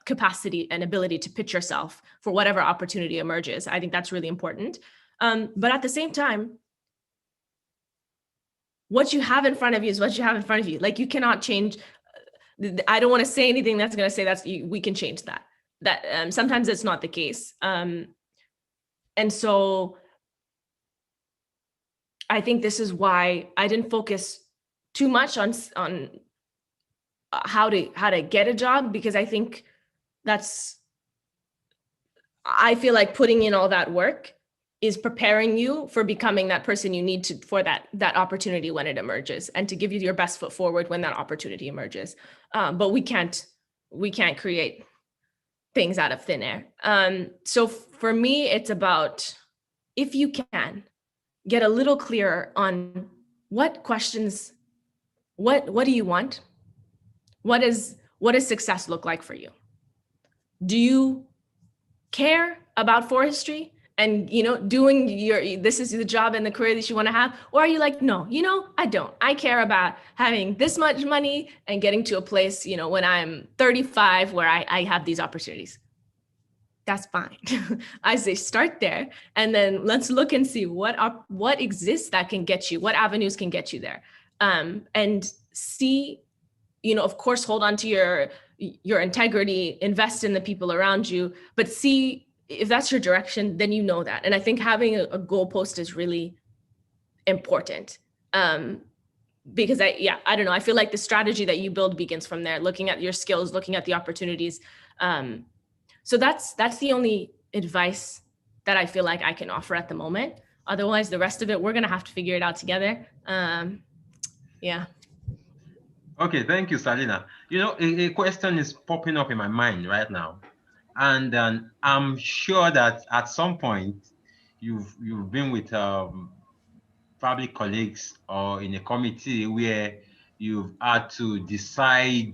F: capacity and ability to pitch yourself for whatever opportunity emerges. I think that's really important. But at the same time, what you have in front of you is what you have in front of you. Like, you cannot change. I don't want to say anything that's going to say we can change that. Sometimes it's not the case. And so I think this is why I didn't focus too much on how to get a job, because I think I feel like putting in all that work is preparing you for becoming that person you need to for that opportunity when it emerges, and to give you your best foot forward when that opportunity emerges. But we can't create things out of thin air. So for me, it's about, if you can, get a little clearer on what questions, what do you want? What does success look like for you? Do you care about forestry and, you know, doing this is the job and the career that you want to have? Or are you like, no, you know, I don't. I care about having this much money and getting to a place, you know, when I'm 35 where I have these opportunities. That's fine. I say start there, and then let's look and see what exists that can get you, what avenues can get you there. And see, you know, of course, hold on to your integrity, invest in the people around you, but see if that's your direction, then you know that. And I think having a goalpost is really important. Because I don't know, I feel like the strategy that you build begins from there, looking at your skills, looking at the opportunities. So that's the only advice that I feel like I can offer at the moment. Otherwise, the rest of it, we're going to have to figure it out together. Yeah.
A: Okay, thank you, Selena. You know, a question is popping up in my mind right now. And I'm sure that at some point, you've been with probably colleagues or in a committee where you've had to decide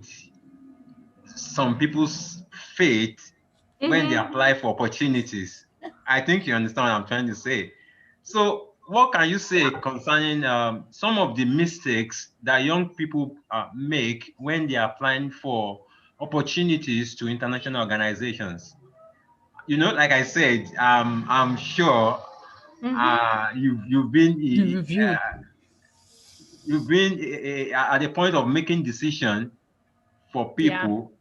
A: some people's fate when they apply for opportunities. I think you understand what I'm trying to say. So what can you say concerning some of the mistakes that young people make when they are applying for opportunities to international organizations? You know, like I said, I'm sure you've been
B: The review.
A: at the point of making decision for
F: Yeah.
A: people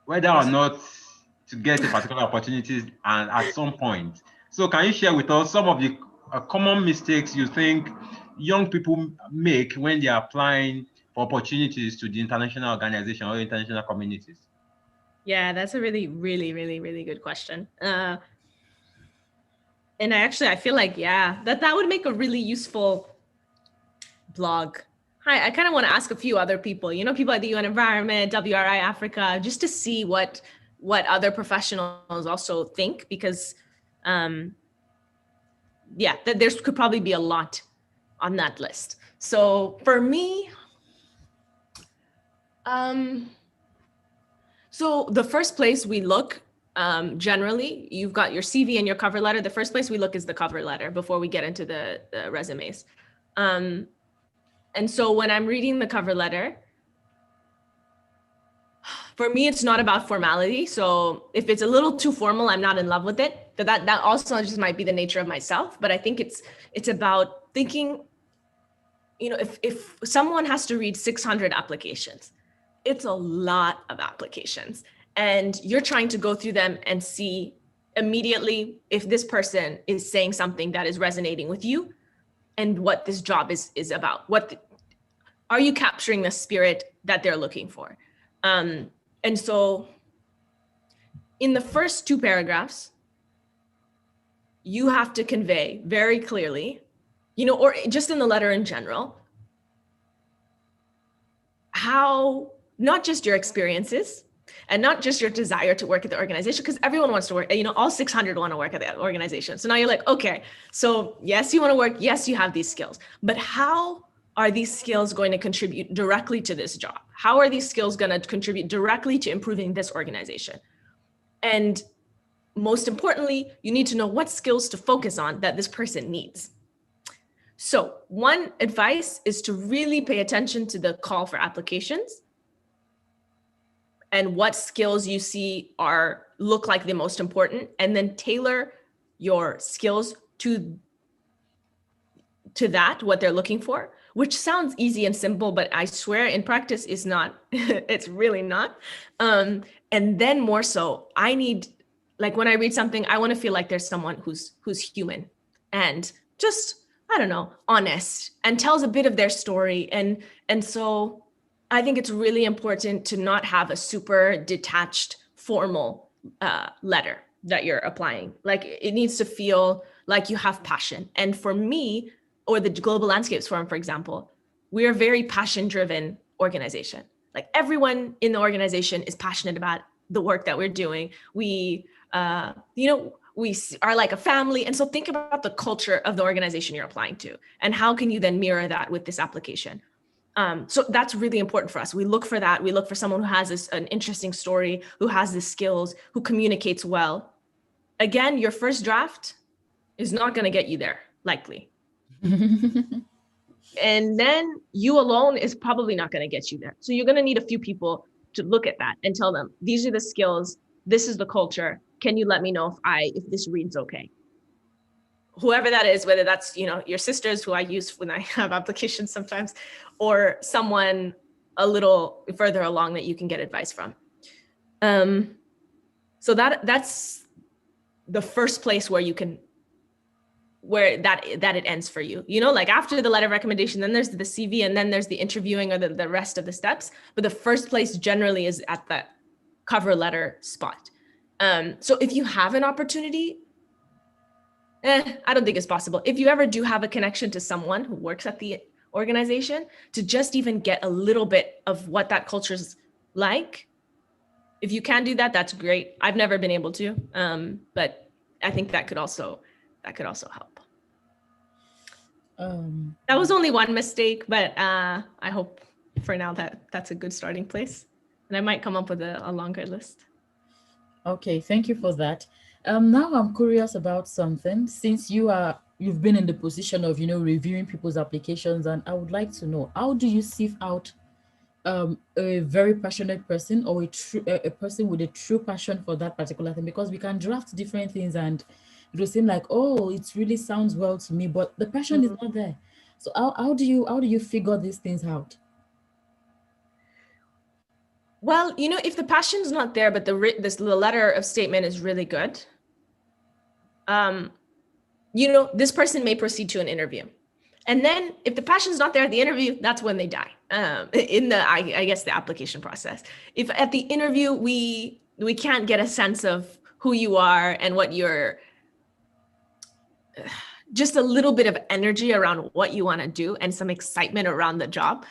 A: whether or not to get a particular opportunity and at some point. So can you share with us some of the common mistakes you think young people make when they're applying for opportunities to the international organization or international communities?
F: Yeah, that's a really, really, really, really good question. And I feel like, yeah, that would make a really useful blog. Hi, I kind of want to ask a few other people, people at the UN Environment, WRI Africa, just to see what other professionals also think, because yeah, there could probably be a lot on that list. So for me, so the first place we look, generally, you've got your CV and your cover letter. The first place we look is the cover letter before we get into the resumes. And so when I'm reading the cover letter, for me, it's not about formality. So if it's a little too formal, I'm not in love with it. But that also just might be the nature of myself. But I think it's about thinking, if someone has to read 600 applications, it's a lot of applications. And you're trying to go through them and see immediately if this person is saying something that is resonating with you and what this job is about. Are you capturing the spirit that they're looking for? And so in the first 2 paragraphs, you have to convey very clearly, or just in the letter in general, how not just your experiences and not just your desire to work at the organization, because everyone wants to work, all 600 want to work at the organization. So now you're like, okay, so yes, you want to work. Yes, you have these skills, but how are these skills going to contribute directly to this job? How are these skills going to contribute directly to improving this organization? And most importantly, you need to know what skills to focus on that this person needs. So one advice is to really pay attention to the call for applications and what skills you see look like the most important, and then tailor your skills to that, what they're looking for, which sounds easy and simple, but I swear in practice is not. It's really not. And then more so, I need, like when I read something, I want to feel like there's someone who's human and just, I don't know, honest and tells a bit of their story. And so I think it's really important to not have a super detached, formal letter that you're applying. Like it needs to feel like you have passion. And for me, or the Global Landscapes Forum, for example, we're a very passion-driven organization. Like everyone in the organization is passionate about the work that we're doing. We, we are like a family. And so think about the culture of the organization you're applying to, and how can you then mirror that with this application? So that's really important for us. We look for that. We look for someone who has an interesting story, who has the skills, who communicates well. Again, your first draft is not going to get you there, likely. And then you alone is probably not going to get you there. So you're going to need a few people to look at that and tell them, these are the skills, this is the culture. Can you let me know if this reads okay? Whoever that is, whether that's, your sisters who I use when I have applications sometimes, or someone a little further along that you can get advice from. So that's the first place where it ends for you. Like after the letter of recommendation, then there's the CV, and then there's the interviewing or the rest of the steps. But the first place generally is at that cover letter spot. So if you have an opportunity, I don't think it's possible. If you ever do have a connection to someone who works at the organization, to just even get a little bit of what that culture's like, if you can do that, that's great. I've never been able to, but I think that could also that could also help.
B: Um,
F: That was only one mistake, but I hope for now that's a good starting place. And I might come up with a longer list.
B: Okay, thank you for that. Now I'm curious about something. Since you've been in the position of reviewing people's applications, and I would like to know, how do you sieve out a very passionate person, or a person with a true passion for that particular thing? Because we can draft different things and it will seem like, oh, it really sounds well to me, but the passion is not there. So how do you figure these things out?
F: Well, if the passion's not there, but the letter of statement is really good, this person may proceed to an interview. And then if the passion's not there at the interview, that's when they die in I guess the application process. If at the interview we can't get a sense of who you are and what you're, just a little bit of energy around what you want to do and some excitement around the job,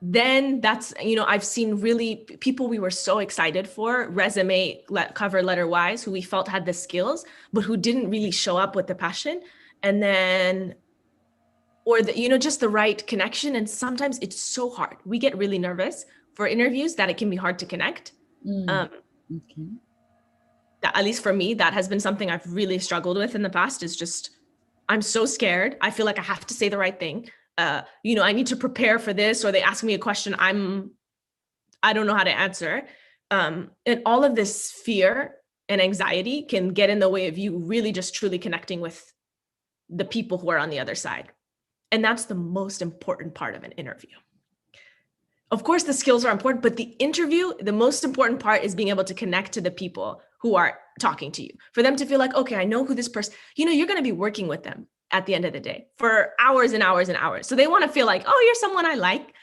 F: then that's, I've seen really people we were so excited for, resume, cover letter wise, who we felt had the skills, but who didn't really show up with the passion. And then, or just the right connection. And sometimes it's so hard. We get really nervous for interviews that it can be hard to connect.
B: Okay.
F: That, at least for me, that has been something I've really struggled with in the past, is just, I'm so scared. I feel like I have to say the right thing. I need to prepare for this, or they ask me a question I don't know how to answer. And all of this fear and anxiety can get in the way of you really just truly connecting with the people who are on the other side. And that's the most important part of an interview. Of course, the skills are important, but the interview, the most important part is being able to connect to the people who are talking to you, for them to feel like, okay, I know who this person, you're going to be working with them at the end of the day for hours and hours and hours. So they want to feel like, oh, you're someone I like,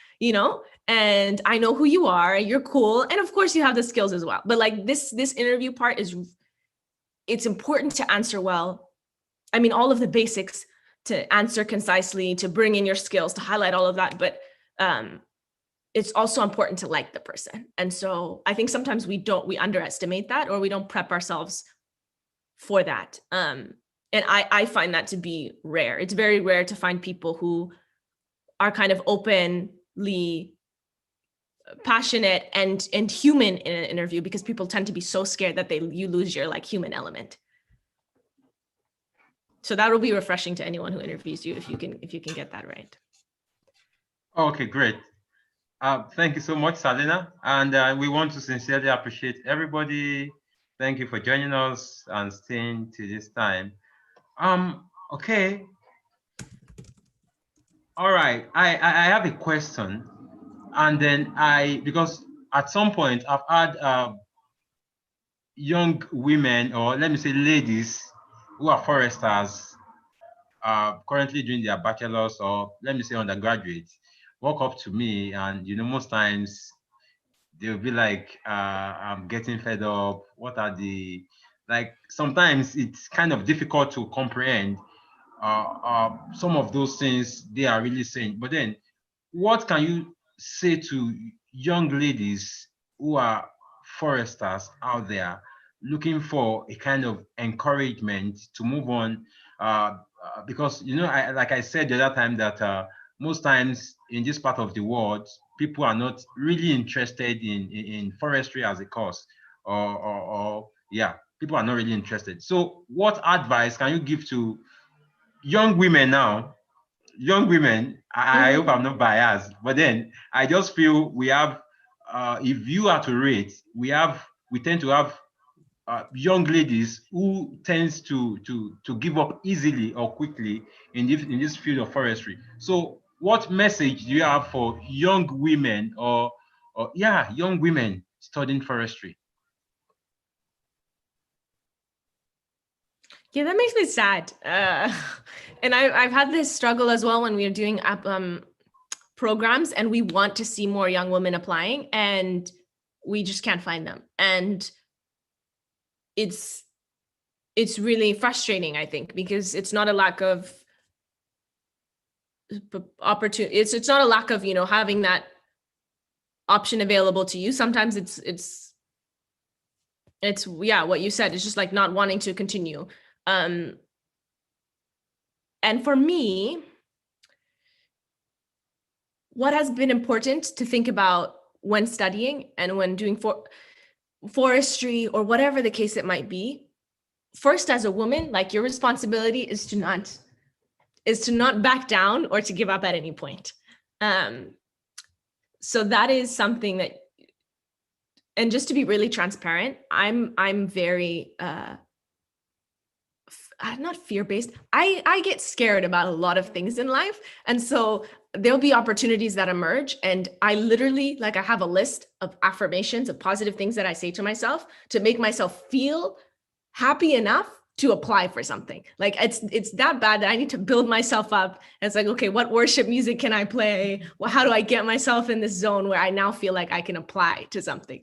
F: and I know who you are, you're cool. And of course you have the skills as well. But like this interview part it's important to answer well. I mean, all of the basics, to answer concisely, to bring in your skills, to highlight all of that. But it's also important to like the person. And so I think sometimes we underestimate that, or we don't prep ourselves for that. And I find that to be rare. It's very rare to find people who are kind of openly passionate and human in an interview, because people tend to be so scared that you lose your human element. So that will be refreshing to anyone who interviews you if you can get that right.
A: Okay, great. Thank you so much, Selena. And we want to sincerely appreciate everybody. Thank you for joining us and staying to this time. Okay. All right. I have a question, and then because at some point I've had young women, or let me say ladies, who are foresters, currently doing their bachelor's, or let me say undergraduates, walk up to me, and most times they'll be like, I'm getting fed up. What are the, sometimes it's kind of difficult to comprehend some of those things they are really saying. But then what can you say to young ladies who are foresters out there looking for a kind of encouragement to move on? Because like I said the other time, that most times in this part of the world, people are not really interested in forestry as a course, or yeah, people are not really interested. So what advice can you give to young women now? Young women, I hope I'm not biased, but then I just feel we have, if you are to rate, we tend to have young ladies who tends to give up easily or quickly in this field of forestry. So what message do you have for young women, or young women studying forestry?
F: Yeah, that makes me sad. And I've had this struggle as well when we are doing programs, and we want to see more young women applying, and we just can't find them. And it's really frustrating, I think, because it's not a lack of opportunity. It's not a lack of, having that option available to you. Sometimes it's what you said. It's just like not wanting to continue. And for me, what has been important to think about when studying and when doing forestry or whatever the case it might be, first, as a woman, like, your responsibility is to not back down or to give up at any point. So that is something that, and just to be really transparent, I'm very not fear-based. I get scared about a lot of things in life. And so there'll be opportunities that emerge. And I literally, like, I have a list of affirmations, of positive things that I say to myself to make myself feel happy enough to apply for something. Like, it's that bad that I need to build myself up. And it's like, okay, what worship music can I play? Well, how do I get myself in this zone where I now feel like I can apply to something?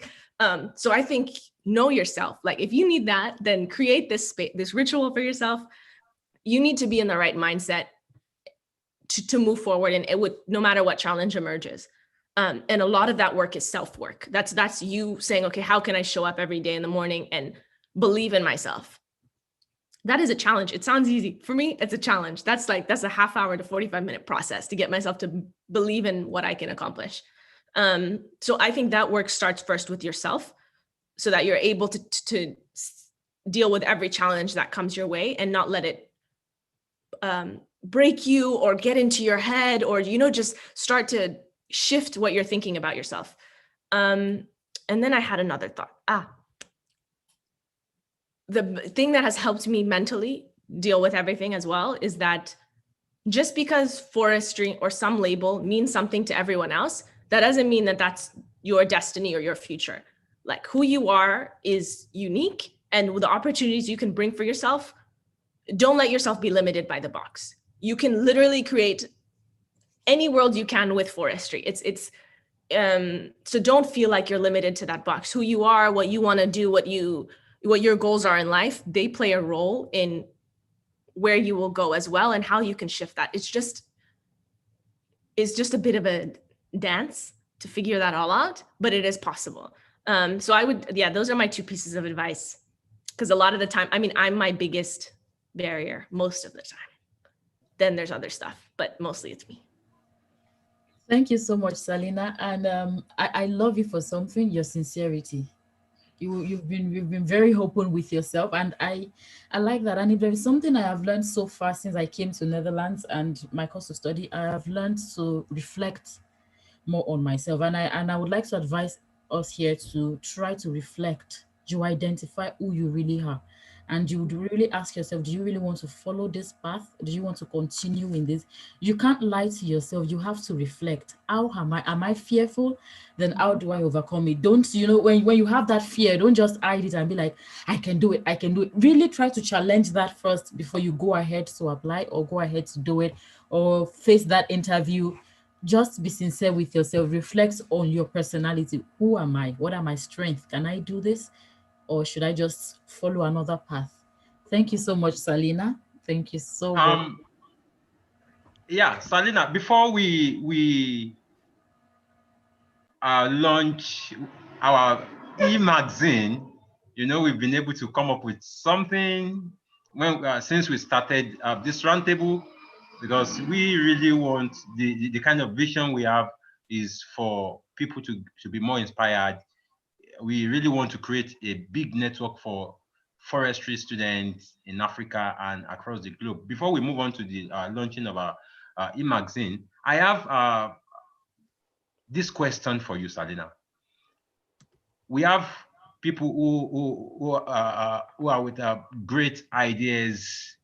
F: So I think, know yourself. Like, if you need that, then create this space, this ritual for yourself. You need to be in the right mindset to move forward, and it would, no matter what challenge emerges. And a lot of that work is self-work. That's you saying, okay, how can I show up every day in the morning and believe in myself? That is a challenge. It sounds easy. For me, it's a challenge. That's a half hour to 45-minute process to get myself to believe in what I can accomplish. So I think that work starts first with yourself, so that you're able to deal with every challenge that comes your way and not let it break you or get into your head, or, just start to shift what you're thinking about yourself. And then I had another thought. The thing that has helped me mentally deal with everything as well is that just because forestry or some label means something to everyone else, that doesn't mean that that's your destiny or your future. Like, who you are is unique, and the opportunities you can bring for yourself, don't let yourself be limited by the box. You can literally create any world you can with forestry. So don't feel like you're limited to that box. Who you are, what you want to do, what your goals are in life, they play a role in where you will go as well, and how you can shift that. It's just a bit of a dance to figure that all out, but it is possible. So I would, those are my two pieces of advice, because a lot of the time, I'm my biggest barrier most of the time. Then there's other stuff, but mostly it's me.
B: Thank you so much, Selena. And I love you for something, your sincerity. You've been very open with yourself, and I like that. And if there is something I have learned so far since I came to Netherlands and my course of study, I have learned to reflect more on myself. And I would like to advise us here to try to reflect. You identify who you really are, and you would really ask yourself, do you really want to follow this path? Do you want to continue in this? You can't lie to yourself. You have to reflect. How am I fearful? Then how do I overcome it? Don't, when you have that fear, don't just hide it and be like, I can do it. Really try to challenge that first before you go ahead to apply or go ahead to do it or face that interview. Just be sincere with yourself. Reflect on your personality. Who am I? What are my strengths? Can I do this? Or should I just follow another path? Thank you so much, Selena. Thank you so much.
A: Yeah, Selena, before we launch our e-magazine, we've been able to come up with something since we started this roundtable, because we really want the kind of vision we have is for people to be more inspired. We really want to create a big network for forestry students in Africa and across the globe. Before we move on to the launching of our e-magazine, I have this question for you, Selena. We have people who are with great ideas,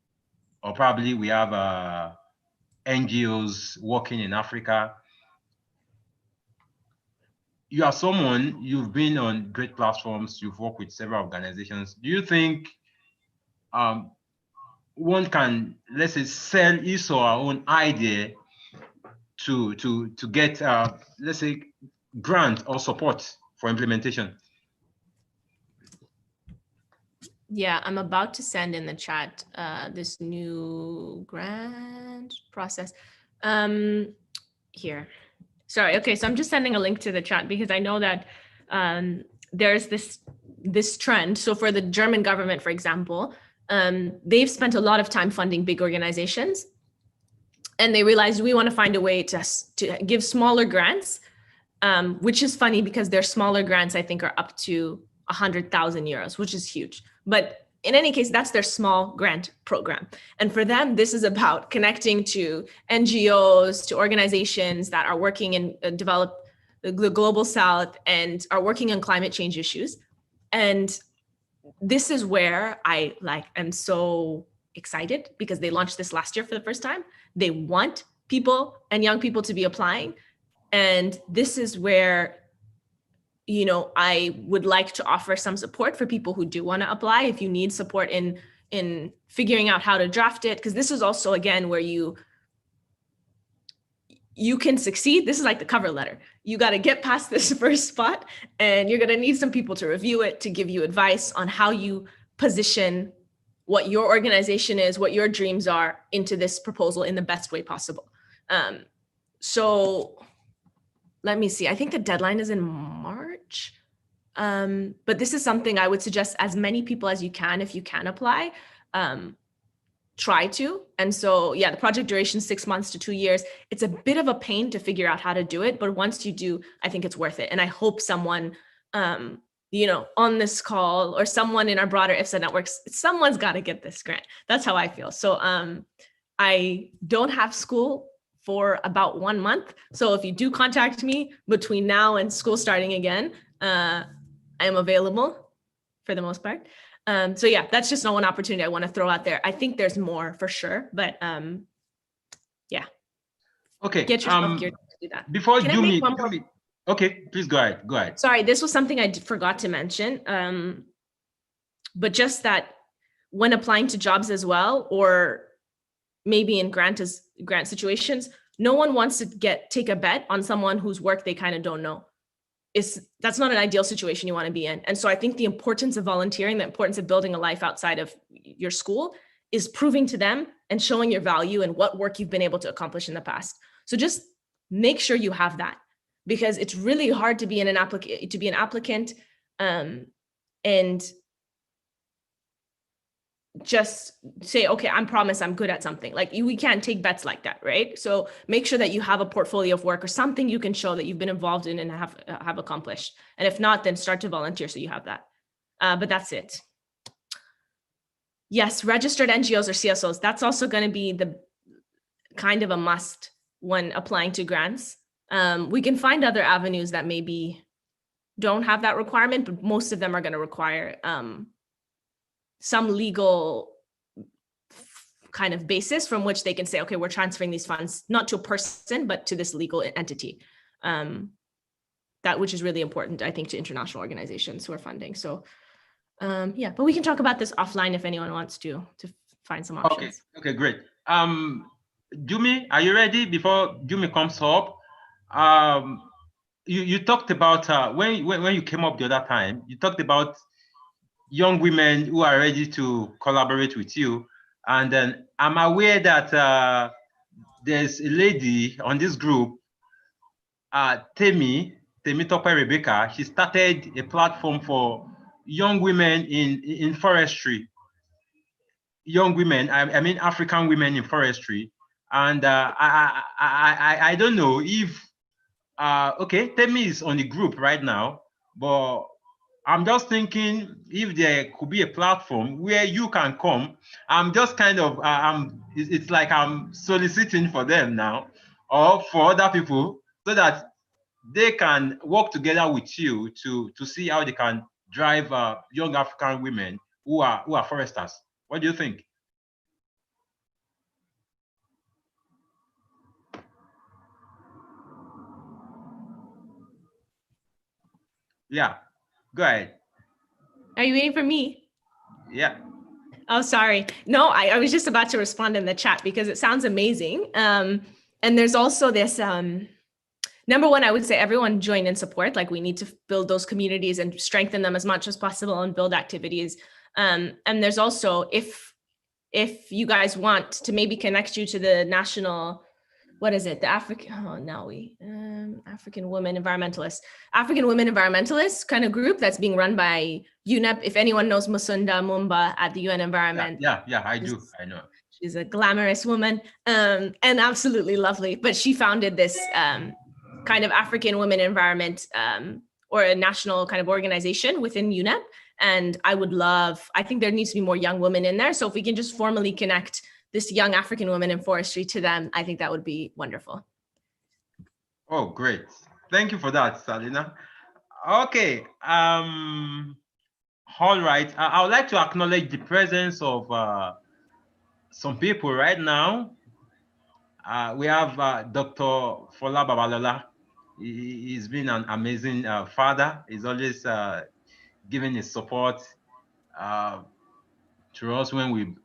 A: or probably we have NGOs working in Africa. You are someone, you've been on great platforms, you've worked with several organizations. Do you think one can, let's say, sell his or her own idea to get, let's say, grant or support for implementation?
F: Yeah, I'm about to send in the chat this new grant process. Here. Sorry. Okay, so I'm just sending a link to the chat because I know that there's this trend. So for the German government, for example, they've spent a lot of time funding big organizations, and they realized we want to find a way to give smaller grants, which is funny because their smaller grants, I think, are up to 100,000 euros, which is huge. But in any case, that's their small grant program. And for them, this is about connecting to NGOs, to organizations that are working in the global south and are working on climate change issues. And this is where I am so excited, because they launched this last year for the first time. They want people and young people to be applying. And this is where, I would like to offer some support for people who do want to apply. If you need support in figuring out how to draft it, because this is also, again, where you can succeed. This is like the cover letter. You got to get past this first spot, and you're going to need some people to review it, to give you advice on how you position what your organization is, what your dreams are into this proposal in the best way possible. So let me see. I think the deadline is in March. But this is something I would suggest as many people as you can, if you can apply, try to. And so, yeah, the project duration is 6 months to 2 years. It's a bit of a pain to figure out how to do it, but once you do, I think it's worth it. And I hope someone, on this call, or someone in our broader IFSA networks, someone's got to get this grant. That's how I feel. So I don't have school for about 1 month. So if you do contact me between now and school starting again, I am available for the most part. So yeah, that's just not one opportunity I want to throw out there. I think there's more for sure, but yeah.
A: Okay.
F: Get yourself geared to do that.
A: Before
F: Can I
A: Jumi,
F: make one more?
A: okay, please go ahead. Go ahead.
F: Sorry, this was something I forgot to mention. But just that when applying to jobs as well, or maybe in grant situations, no one wants to take a bet on someone whose work they kind of don't know. That's not an ideal situation you want to be in. And so I think the importance of volunteering, the importance of building a life outside of your school, is proving to them and showing your value and what work you've been able to accomplish in the past. So just make sure you have that, because it's really hard to be an applicant and just say, okay, I promise I'm good at something. We can't take bets like that, right? So make sure that you have a portfolio of work or something you can show that you've been involved in and have accomplished. And if not, then start to volunteer so you have that. But that's it. Yes, registered NGOs or CSOs. That's also going to be the kind of a must when applying to grants. We can find other avenues that maybe don't have that requirement, but most of them are going to require some legal kind of basis from which they can say, okay, we're transferring these funds, not to a person, but to this legal entity. Which is really important, I think, to international organizations who are funding. So yeah, but we can talk about this offline if anyone wants to find some options.
A: Okay, great. Jumi, are you ready? Before Jumi comes up, you talked about when you came up the other time, you talked about young women who are ready to collaborate with you. And then I'm aware that there's a lady on this group, Temi Tope Rebecca. She started a platform for young women in forestry. Young women, I mean African women in forestry. And I don't know if, okay, Temi is on the group right now, but I'm just thinking if there could be a platform where you can come. I'm just kind of, it's like I'm soliciting for them now, or for other people, so that they can work together with you to see how they can drive young African women who are foresters. What do you think? Yeah, go ahead.
F: Are you waiting for me?
A: Yeah.
F: Oh, sorry. No, I was just about to respond in the chat because it sounds amazing. And there's also this, number one, I would say everyone join and support. We need to build those communities and strengthen them as much as possible and build activities. And there's also, if you guys want to maybe connect you to the national what is it? The African women environmentalists kind of group that's being run by UNEP. If anyone knows Musunda Mumba at the UN Environment.
A: Yeah, I do. I know.
F: She's a glamorous woman and absolutely lovely. But she founded this kind of African women environment or a national kind of organization within UNEP. And I think there needs to be more young women in there. So if we can just formally connect this young African woman in forestry to them, I think that would be wonderful.
A: Oh, great. Thank you for that, Selena. Okay. All right. I would like to acknowledge the presence of some people right now. We have Dr. Fola Babalola. He's been an amazing father. He's always giving his support to us when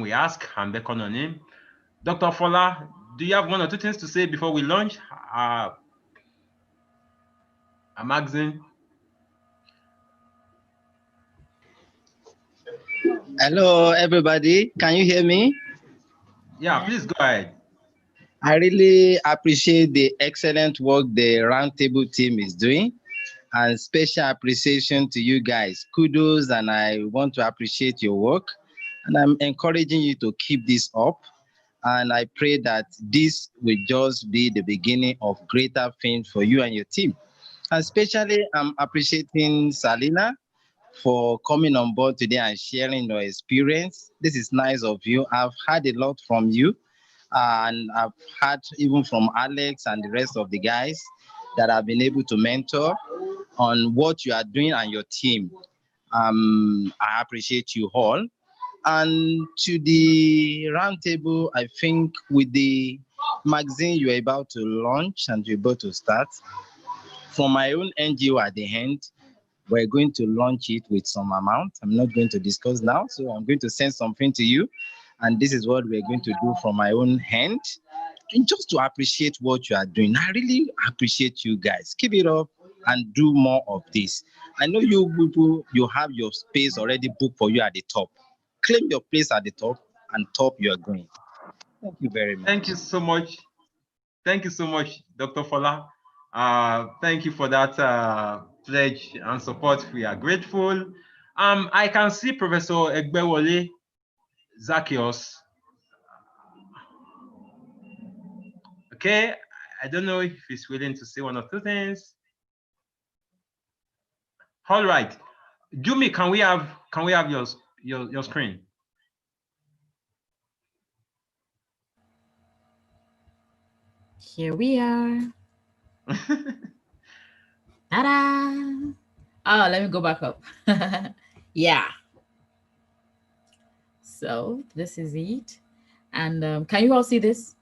A: we ask and beckon on him. Dr. Fola, do you have one or two things to say before we launch a magazine?
H: Hello, everybody. Can you hear me?
A: Yeah, please go ahead.
H: I really appreciate the excellent work the Roundtable team is doing, and special appreciation to you guys. Kudos, and I want to appreciate your work, and I'm encouraging you to keep this up. And I pray that this will just be the beginning of greater things for you and your team. And especially, I'm appreciating Selena for coming on board today and sharing your experience. This is nice of you. I've heard a lot from you, and I've heard even from Alex and the rest of the guys that I've been able to mentor on what you are doing and your team. I appreciate you all. And to the Roundtable, I think with the magazine you're about to launch and you're about to start, from my own NGO at the end, we're going to launch it with some amount. I'm not going to discuss now, so I'm going to send something to you. And this is what we're going to do from my own hand, and just to appreciate what you are doing. I really appreciate you guys. Keep it up and do more of this. I know you people, you have your space already booked for you at the top. Claim your place at the top, and top you are going. Thank you very much.
A: Thank you so much. Thank you so much, Dr. Fola. Thank you for that pledge and support. We are grateful. I can see Professor Egbewole Zacchaeus. Okay, I don't know if he's willing to say one or two things. All right, Jumi, can we have your screen?
B: Here we are. Ta-da! Oh, let me go back up. Yeah. So this is it. And can you all see this?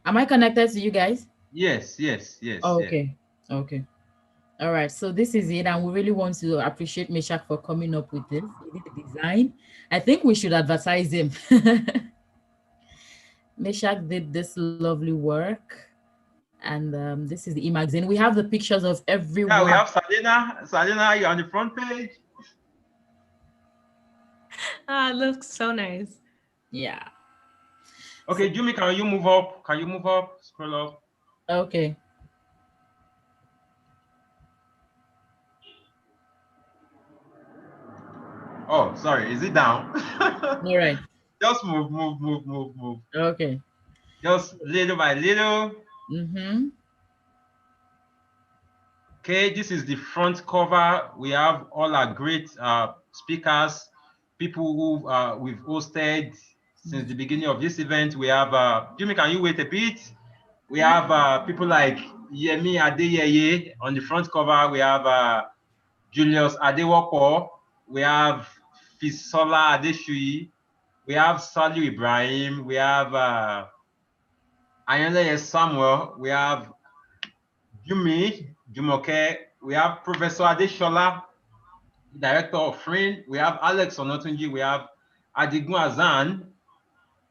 B: Am I connected to you guys?
A: Yes.
B: Oh, okay. Yes. Okay. All right. So this is it. And we really want to appreciate Meshach for coming up with this. He did the design. I think we should advertise him. Meshach did this lovely work. And this is the e-magazine. We have the pictures of everyone.
A: Yeah, we have Selena. Selena, you're on the front page.
F: It looks so nice.
B: Yeah.
A: Okay, Jumi, can you move up? Can you move up? Scroll up.
B: Okay.
A: Oh, sorry. Is it down?
B: All right.
A: Just move.
B: Okay.
A: Just little by little.
B: Mm-hmm.
A: Okay, this is the front cover. We have all our great speakers, people who we've hosted since the beginning of this event. We have, Jimmy, can you wait a bit? We have people like Yemi Adeyeye on the front cover. We have Julius Adewopo. We have Fisola Adeshui. We have Salu Ibrahim. We have Ayanleye Samuel. We have Jumoke. We have Professor Adeshola, Director of FRIN. We have Alex Onotunji. We have Adigun Azan.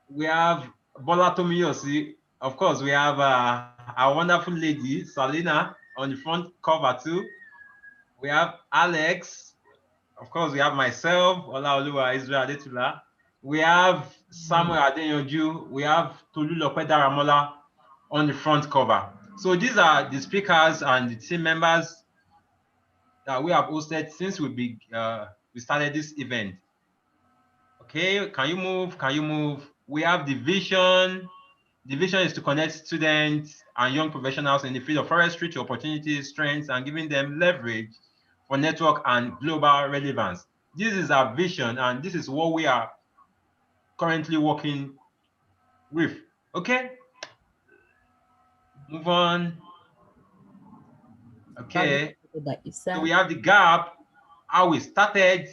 A: We have Bola Tomiyosi. Of course, we have our wonderful lady, Selena, on the front cover too. We have Alex. Of course, we have myself, Olaoluwa Israel Adetula. We have Samuel Adeyanju. We have Tolulope Daramola on the front cover. So these are the speakers and the team members that we have hosted since we started this event. Okay, can you move? Can you move? We have the vision. The vision is to connect students and young professionals in the field of forestry to opportunities, strengths, and giving them leverage for network and global relevance. This is our vision, and this is what we are currently working with. Okay, move on. Okay, so we have the gap, how we started.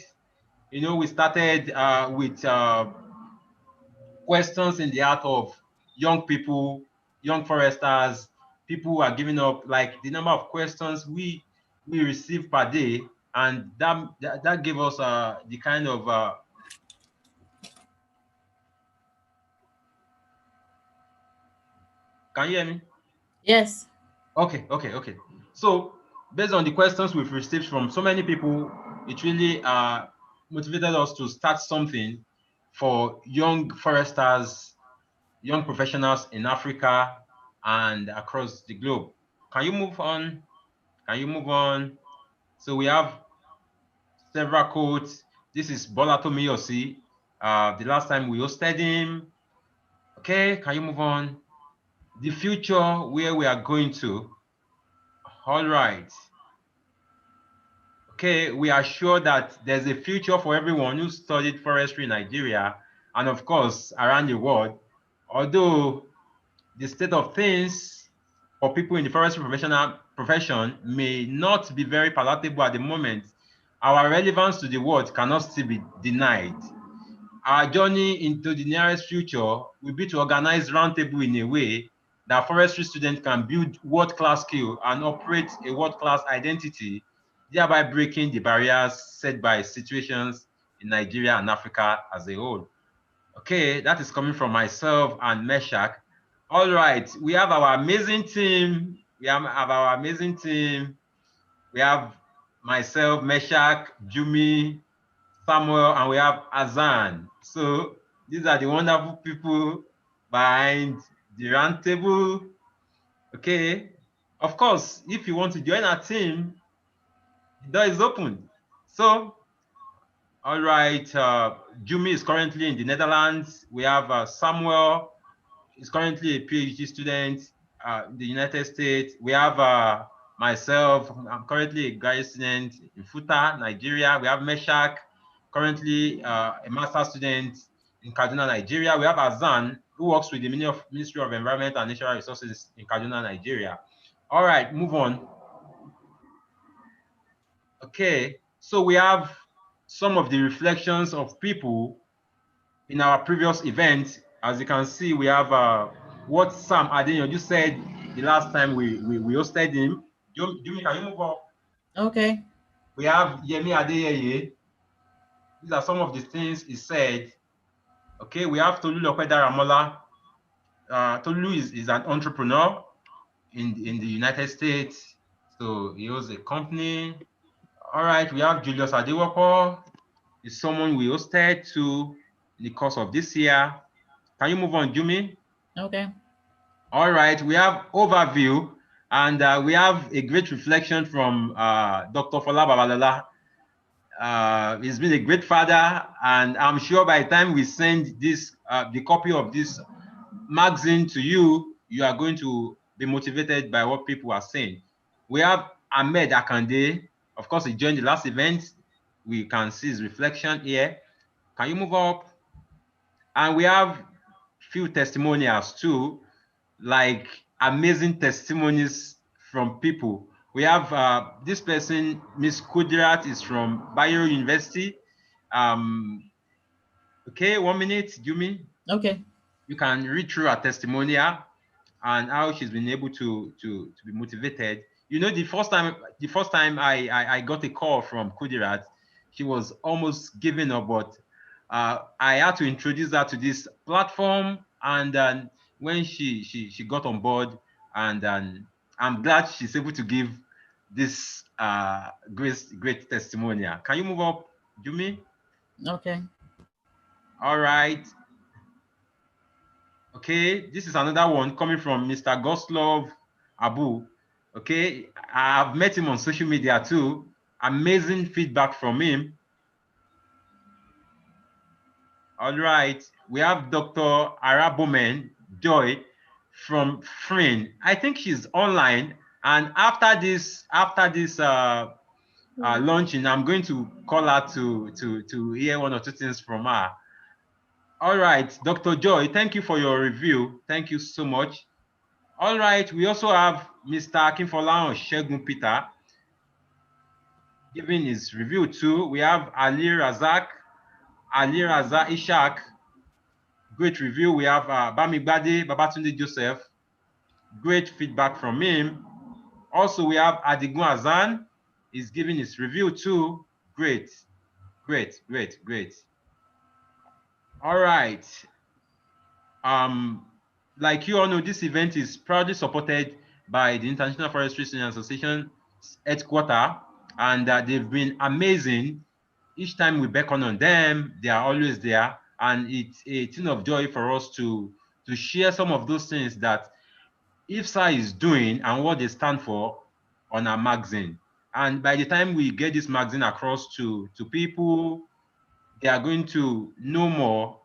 A: You know, we started with questions in the heart of young people, young foresters, people who are giving up, like the number of questions we receive per day, and that gave us the kind of can you hear me?
B: Yes.
A: Okay. So based on the questions we've received from so many people, it really motivated us to start something for young foresters, young professionals in Africa and across the globe. Can you move on? Can you move on? So we have several quotes. This is Bola Tomiyosi. The last time we hosted him. Okay, can you move on? The future, where we are going to. All right. Okay, we are sure that there's a future for everyone who studied forestry in Nigeria and of course around the world. Although the state of things for people in the forestry profession may not be very palatable at the moment, our relevance to the world cannot still be denied. Our journey into the nearest future will be to organize Roundtable in a way that forestry students can build world-class skill and operate a world-class identity, thereby breaking the barriers set by situations in Nigeria and Africa as a whole. Okay, that is coming from myself and Meshach. All right, we have our amazing team. We have our amazing team. We have myself, Meshach, Jumi, Samuel, and we have Azan. So these are the wonderful people behind the round table. Okay. Of course, if you want to join our team, the door is open. So, all right, Jumi is currently in the Netherlands. We have Samuel, is currently a PhD student in the United States. We have myself, I'm currently a graduate student in Futa, Nigeria. We have Meshach, currently a master's student in Kaduna, Nigeria. We have Azan, who works with the Ministry of Environment and Natural Resources in Kaduna, Nigeria. All right, move on. Okay, so we have some of the reflections of people in our previous event. As you can see, we have what Sam Adeyanju said the last time we hosted him. Jumi, can you move up?
B: Okay.
A: We have Yemi Adeyeye. These are some of the things he said. Okay, we have Tolulope Daramola. Tolu is an entrepreneur in the United States. So he owns a company. All right, we have Julius Adewoko. Is someone we hosted to in the course of this year. Can you move on, Jumi?
B: Okay.
A: All right, we have overview, and we have a great reflection from Dr. Fola Babalola. He's been a great father, and I'm sure by the time we send this, the copy of this magazine to you, you are going to be motivated by what people are saying. We have Ahmed Akande. Of course, he joined the last event. We can see his reflection here. Can you move up? And we have few testimonials too, like amazing testimonies from people. We have this person, Miss Kudirat, is from Bayero University. Okay, 1 minute, Jumi.
B: Okay.
A: You can read through her testimonial and how she's been able to be motivated. You know, the first time I got a call from Kudirat, she was almost giving up, but I had to introduce her to this platform, and when she got on board, and I'm glad she's able to give this great testimonial. Can you move up, Jumi?
B: Okay.
A: All right. Okay, this is another one coming from Mr. Goslov Abu. Okay, I've met him on social media too. Amazing feedback from him. All right, we have Dr. Arabomen Joy from Frin. I think she's online. And after this launching, I'm going to call her to hear one or two things from her. All right, Dr. Joy, thank you for your review. Thank you so much. All right, we also have Mr. Akinfola Shegun Peter giving his review too. We have Ali Razak Ishak, great review. We have Bamigbade Babatunde Joseph, great feedback from him. Also, we have Adigun Azan, he's giving his review too. Great, great, great, great. All right. Like you all know, this event is proudly supported by the International Forestry Student Association headquarters, and they've been amazing. Each time we beckon on them, they are always there, and it's a thing of joy for us to share some of those things that IFSA is doing and what they stand for on our magazine. And by the time we get this magazine across to people, they are going to know more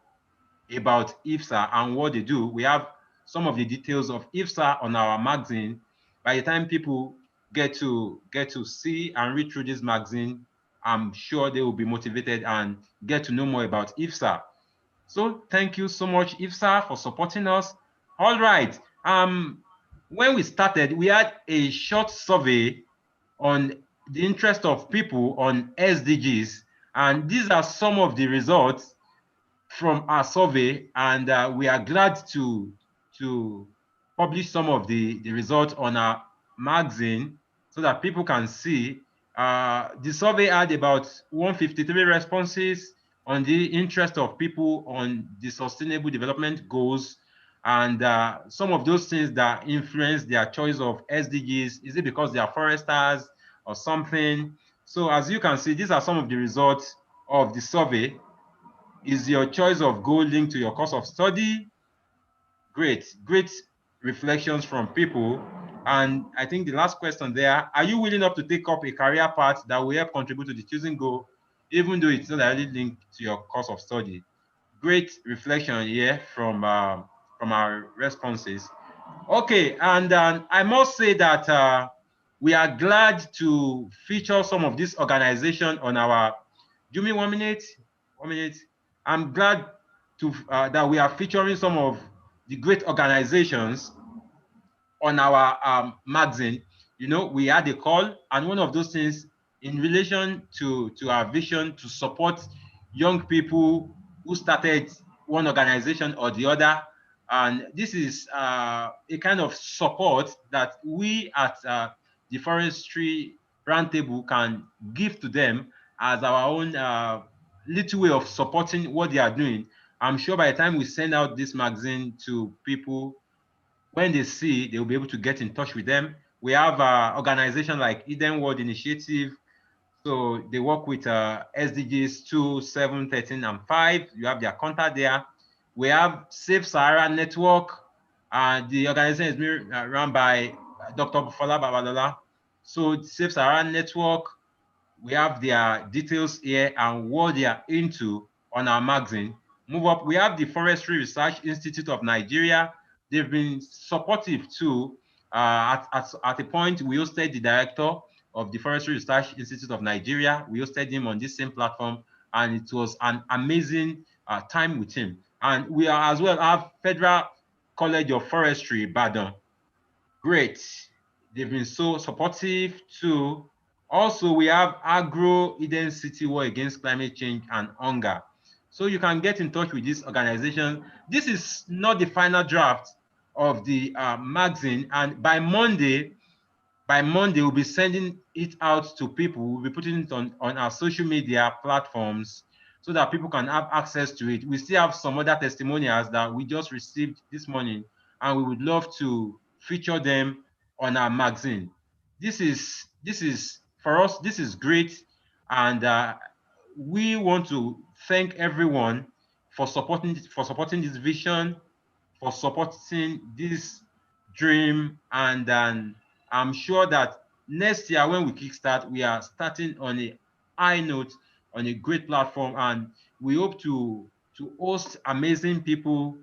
A: about IFSA and what they do. We have some of the details of IFSA on our magazine. By the time people get to see and read through this magazine, I'm sure they will be motivated and get to know more about IFSA. So thank you so much, IFSA, for supporting us. All right. When we started, we had a short survey on the interest of people on SDGs, and these are some of the results from our survey, and we are glad to publish some of the results on our magazine so that people can see. The survey had about 153 responses on the interest of people on the sustainable development goals, and some of those things that influence their choice of SDGs. Is it because they are foresters or something? So as you can see, these are some of the results of the survey. Is your choice of goal linked to your course of study? Great, great reflections from people. And I think the last question there, are you willing up to take up a career path that will help contribute to the choosing goal, even though it's not directly linked to your course of study? Great reflection here from our responses. Okay, and I must say that we are glad to feature some of this organization on our, do you mean 1 minute? 1 minute. I'm glad to that we are featuring some of the great organizations on our magazine. You know, we had a call, and one of those things in relation to our vision to support young people who started one organization or the other. And this is a kind of support that we at the Forestry Roundtable can give to them as our own little way of supporting what they are doing. I'm sure by the time we send out this magazine to people, when they see, they'll be able to get in touch with them. We have organizations like Eden World Initiative. So they work with SDGs 2, 7, 13, and 5. You have their contact there. We have Safe Sahara Network. The organization is being run by Dr. Bufola Babalola. So Safe Sahara Network, we have their details here and what they are into on our magazine. Move up, we have the Forestry Research Institute of Nigeria. They've been supportive too. At a point, we hosted the director of the Forestry Research Institute of Nigeria. We hosted him on this same platform, and it was an amazing time with him. And we are as well have Federal College of Forestry, Badon. Great. They've been so supportive too. Also, we have Agro Eden City War Against Climate Change and Hunger. So you can get in touch with this organization. This is not the final draft of the magazine, and by Monday, we'll be sending it out to people. We'll be putting it on our social media platforms so that people can have access to it. We still have some other testimonials that we just received this morning, and we would love to feature them on our magazine. This is for us, this is great, and we want to thank everyone for supporting this vision, for supporting this dream, and I'm sure that next year when we kickstart, we are starting on a high note, on a great platform, and we hope to host amazing people,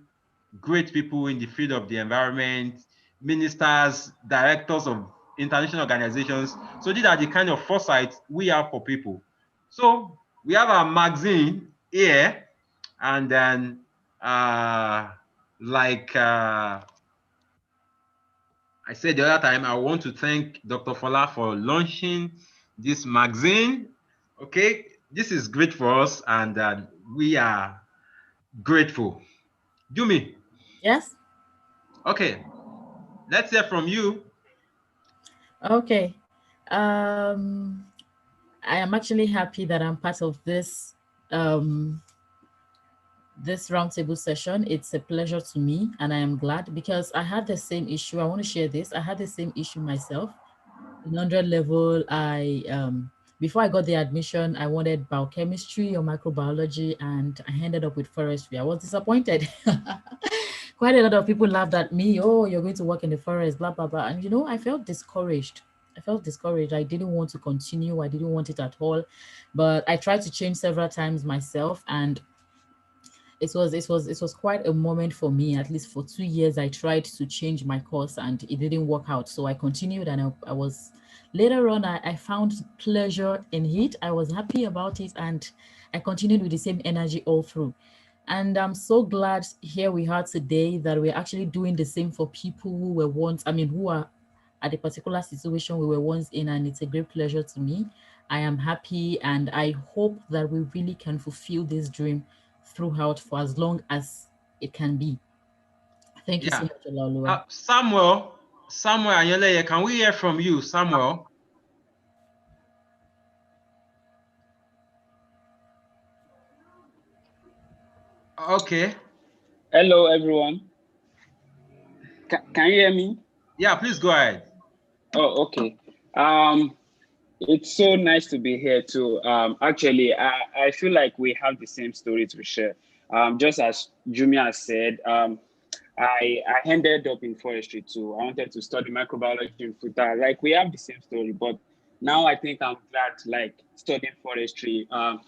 A: great people in the field of the environment, ministers, directors of international organizations. So these are the kind of foresight we have for people. So we have our magazine here, and then like I said the other time, I want to thank Dr. Fola for launching this magazine. Okay, this is great for us, and we are grateful. Jumi.
B: Yes.
A: Okay, let's hear from you.
B: Okay. I am actually happy that I'm part of this this roundtable session. It's a pleasure to me, and I am glad because I had the same issue. I want to share this. I had the same issue myself. In 100 level, I before I got the admission, I wanted biochemistry or microbiology, and I ended up with forestry. I was disappointed. Quite a lot of people laughed at me. Oh, you're going to work in the forest, blah blah blah. And you know, I felt discouraged. I felt discouraged. I didn't want to continue. I didn't want it at all. But I tried to change several times myself, and it was quite a moment for me. At least for 2 years I tried to change my course and it didn't work out, so I continued, and I was later on I found pleasure in it. I was happy about it, and I continued with the same energy all through. And I'm so glad here we are today that we're actually doing the same for people who were once, who are at a particular situation we were once in, and it's a great pleasure to me. I am happy, and I hope that we really can fulfill this dream throughout for as long as it can be. Thank you so much, Olaoluwa.
A: Samuel Anyeleye, can we hear from you, Samuel? Okay.
C: Hello, everyone. Can you hear me?
A: Yeah, please go ahead.
C: Oh, okay. It's so nice to be here too. Actually, I feel like we have the same story to share. Just as Jumia has said, I ended up in forestry too. I wanted to study microbiology in Futa. Like, we have the same story, but now I think I'm glad, like, studying forestry at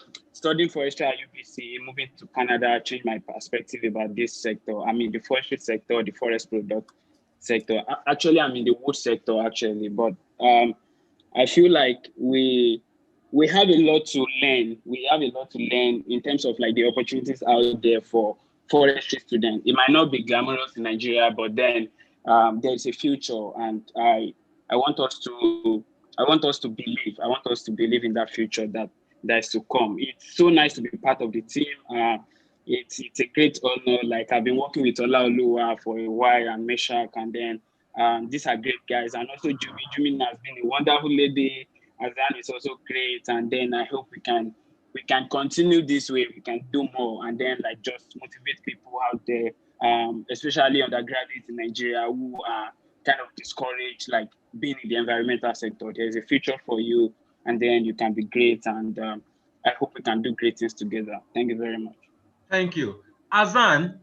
C: UBC, moving to Canada, changed my perspective about this sector. I mean, the forestry sector, the forest product sector. Actually, I'm in the wood sector actually, but I feel like we have a lot to learn. We have a lot to learn in terms of like the opportunities out there for forestry students. It might not be glamorous in Nigeria, but then there's a future, and I want us to I want us to believe. I want us to believe in that future that is to come. It's so nice to be part of the team. It's a great honor. Like, I've been working with Olaoluwa for a while, and Meshach, and then these are great guys. And also Jumi. Jumi has been a wonderful lady. Azan is also great. And then I hope we can continue this way. We can do more, and then like just motivate people out there, especially undergraduates in Nigeria who are kind of discouraged, like being in the environmental sector. There's a future for you, and then you can be great. And I hope we can do great things together. Thank you very much.
A: Thank you. Azan,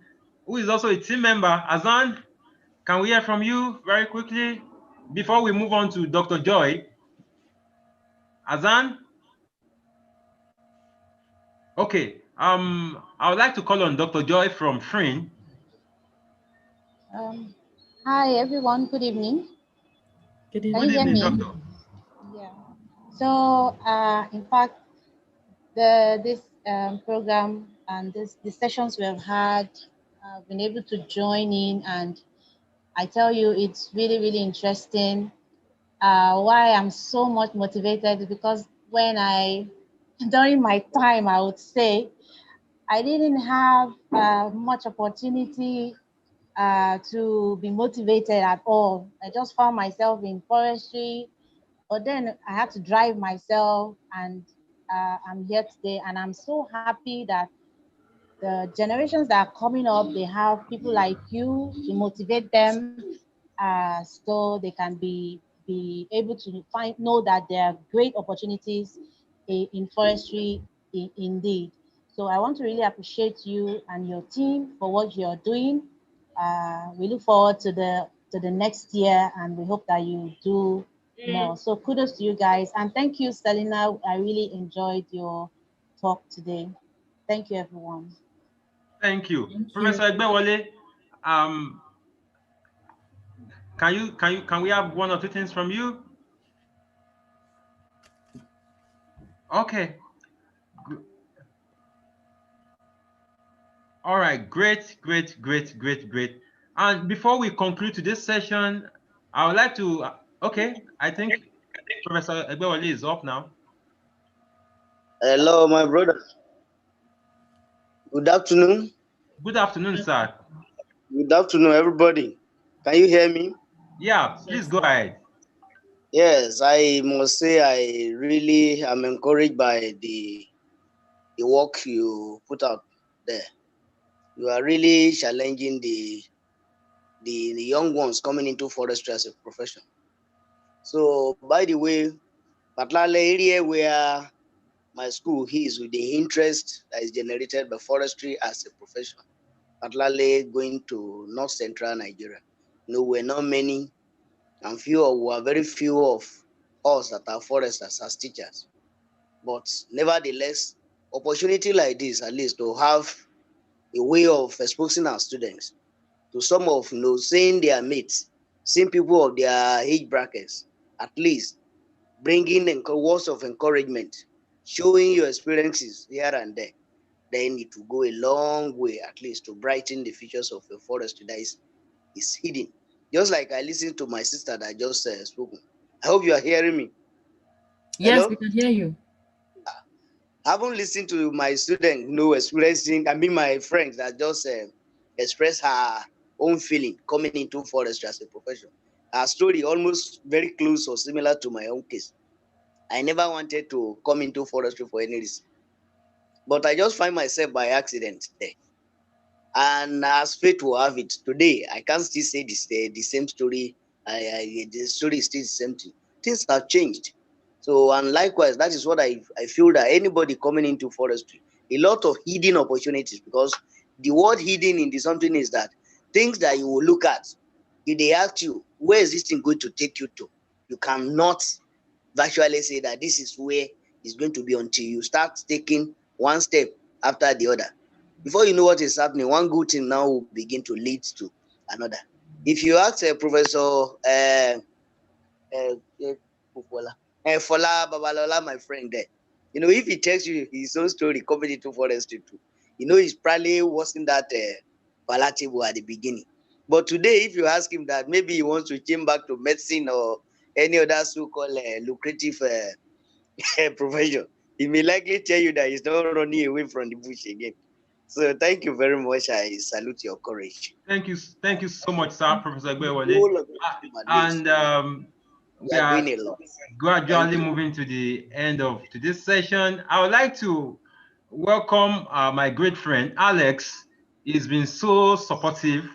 A: who is also a team member. Azan, can we hear from you very quickly before we move on to Dr. Joy? Azan? Okay. I would like to call on Dr. Joy from FRIN.
I: Hi, everyone. Good evening.
B: Good
I: Can you hear
A: evening,
I: me?
A: Doctor.
I: Yeah. So, in fact, this program and the sessions we have had, I've been able to join in, and I tell you, it's really, really interesting. Why I'm so much motivated is because during my time, I would say, I didn't have much opportunity to be motivated at all. I just found myself in forestry, but then I had to drive myself, and I'm here today, and I'm so happy that the generations that are coming up, they have people like you to motivate them, so they can be able to know that there are great opportunities in forestry indeed. So I want to really appreciate you and your team for what you're doing. We look forward to the next year, and we hope that you do more. So kudos to you guys, and thank you, Selena. I really enjoyed your talk today. Thank you, everyone.
A: Thank you.
B: Thank you.
A: Professor Egbewole, can we have one or two things from you? Okay. All right, great. And before we conclude today's session, I would like to, okay, I think Professor Egbewole is up now.
J: Hello, my brother. Good afternoon.
A: Good afternoon, sir.
J: Good afternoon, everybody. Can you hear me?
A: Yeah, please go ahead.
J: Yes, I must say I really am encouraged by the work you put out there. You are really challenging the young ones coming into forestry as a profession. So, by the way, particularly area where my school is with the interest that is generated by forestry as a profession, particularly going to North Central Nigeria. We're not many, and were very few of us that are foresters as teachers. But nevertheless, opportunity like this, at least to have a way of exposing our students to some of seeing their mates, seeing people of their age brackets, at least bringing words of encouragement, showing your experiences here and there, then it will go a long way, at least to brighten the features of a forest that is hidden. Just like I listened to my sister that just spoken. I hope you are hearing me.
B: Yes,
J: Hello?
B: we can hear you.
J: I haven't listened to my student, expressing, my friends that just express her own feeling coming into forestry as a profession. Her story almost very close or similar to my own case. I never wanted to come into forestry for any reason, but I just find myself by accident there. And as fate will have it, today I can't still say this the same story. The story is still the same thing. Things have changed. So, and likewise, that is what I feel that anybody coming into forestry, a lot of hidden opportunities, because the word hidden in the something is that things that you will look at, if they ask you, where is this thing going to take you to? You cannot virtually say that this is where it's going to be until you start taking one step after the other. Before you know what is happening, one good thing now will begin to lead to another. If you ask Professor Fola Babalola, my friend there, if he tells you his own story coming into forestry too, he's probably wasn't that palatable at the beginning. But today, if you ask him that, maybe he wants to change back to medicine or any other so-called lucrative profession, he may likely tell you that he's not running away from the bush again. So thank you very much. I salute your courage.
A: Thank you so much, sir, Professor Egbewole. And we are
J: doing a lot.
A: Gradually moving to the end of today's session. I would like to welcome my great friend Alex. He's been so supportive.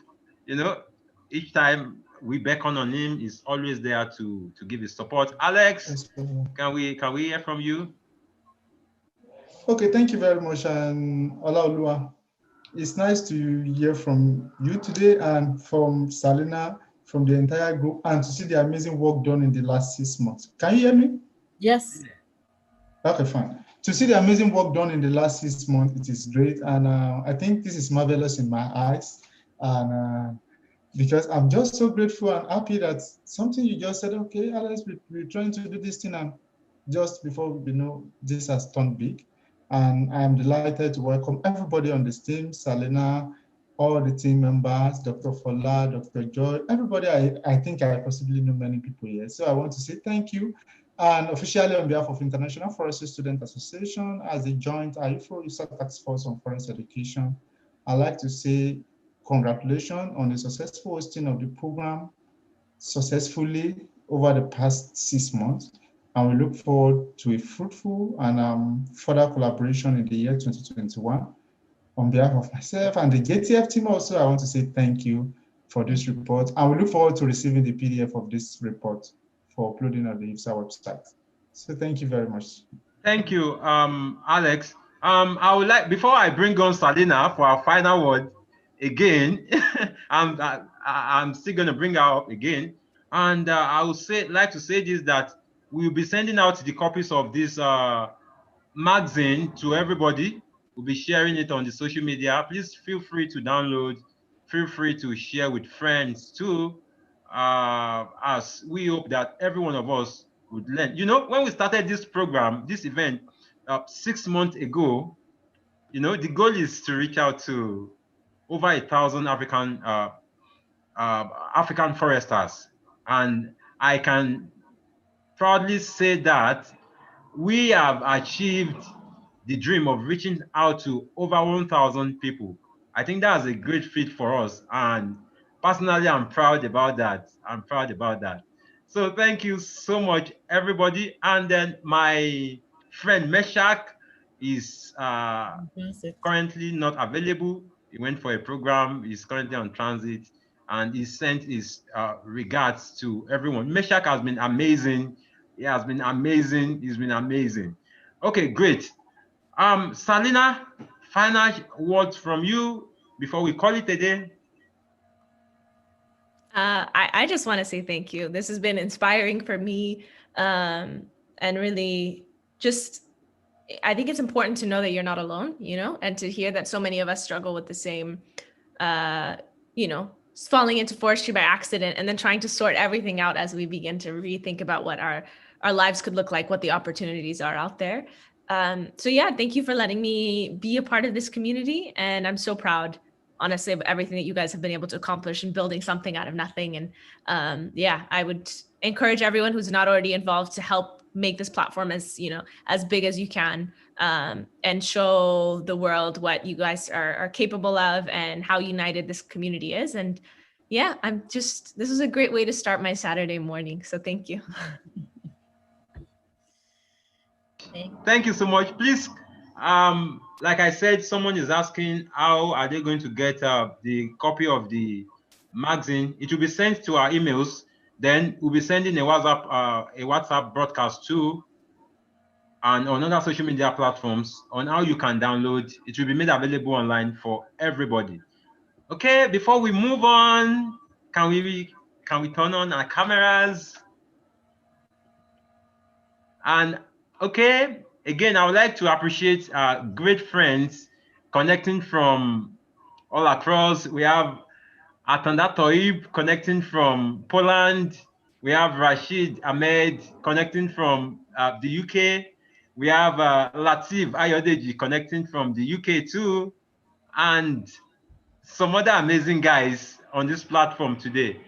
A: Each time we beckon on him, he's always there to give his support. Alex, can we hear from you?
E: Okay, thank you very much, and Olaoluwa. It's nice to hear from you today and from Selena, from the entire group, and to see the amazing work done in the last 6 months. Can you hear me?
B: Yes.
E: Okay, fine. To see the amazing work done in the last 6 months, it is great, and I think this is marvelous in my eyes, and because I'm just so grateful and happy that something you just said, okay, Alex, we're trying to do this thing, and just before this has turned big. And I'm delighted to welcome everybody on this team, Selena, all the team members, Dr. Fola, Dr. Joy, everybody. I think I possibly know many people here. So I want to say thank you. And officially on behalf of International Forestry Student Association, as a joint IFO USA Task Force on Forest Education, I'd like to say congratulations on the successful hosting of the program successfully over the past 6 months. And we look forward to a fruitful and further collaboration in the year 2021. On behalf of myself and the JTF team also, I want to say thank you for this report. And we look forward to receiving the PDF of this report for uploading on the IFSA website. So thank you very much.
A: Thank you, Alex. I would like, before I bring on Selena for our final word again, I'm still going to bring her up again. And I would like to say this, that we'll be sending out the copies of this magazine to everybody. We'll be sharing it on the social media. Please feel free to download, feel free to share with friends too. As we hope that every one of us would learn. You know, when we started this program, this event, 6 months ago, you know, the goal is to reach out to over 1,000 African foresters. And I can proudly say that we have achieved the dream of reaching out to over 1,000 people. I think that's a great feat for us. And personally, I'm proud about that. I'm proud about that. So thank you so much, everybody. And then my friend Meshach is currently not available. He went for a program. He's currently on transit. And he sent his regards to everyone. Meshach has been amazing. He has been amazing. He's been amazing. Okay, great. Selena, final words from you before we call it a day.
F: I just want to say thank you. This has been inspiring for me, and really just, I think it's important to know that you're not alone, you know, and to hear that so many of us struggle with the same, you know, falling into forestry by accident and then trying to sort everything out as we begin to rethink about what our lives could look like, what the opportunities are out there. So yeah, thank you for letting me be a part of this community. And I'm so proud, honestly, of everything that you guys have been able to accomplish in building something out of nothing. And yeah, I would encourage everyone who's not already involved to help make this platform as, you know, as big as you can, and show the world what you guys are capable of and how united this community is. And yeah, this is a great way to start my Saturday morning. So thank you.
A: Thank you so much. Please, like I said, someone is asking how are they going to get the copy of the magazine. It will be sent to our emails. Then we'll be sending a WhatsApp broadcast too, and on other social media platforms on how you can download. It will be made available online for everybody. Okay, before we move on, can we turn on our cameras? And okay, again, I would like to appreciate great friends connecting from all across. We have Atanda Toib connecting from Poland. We have Rashid Ahmed connecting from the UK. We have Latif Ayodeji connecting from the UK too. And some other amazing guys on this platform today.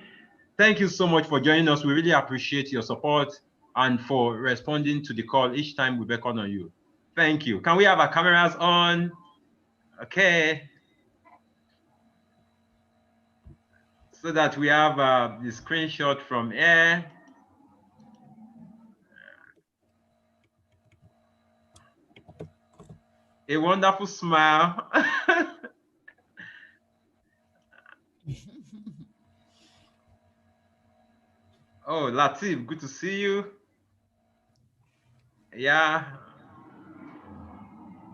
A: Thank you so much for joining us. We really appreciate your support and for responding to the call each time we beckon on you. Thank you. Can we have our cameras on? Okay. So that we have the screenshot from here. A wonderful smile. Oh, Latif, good to see you. Yeah.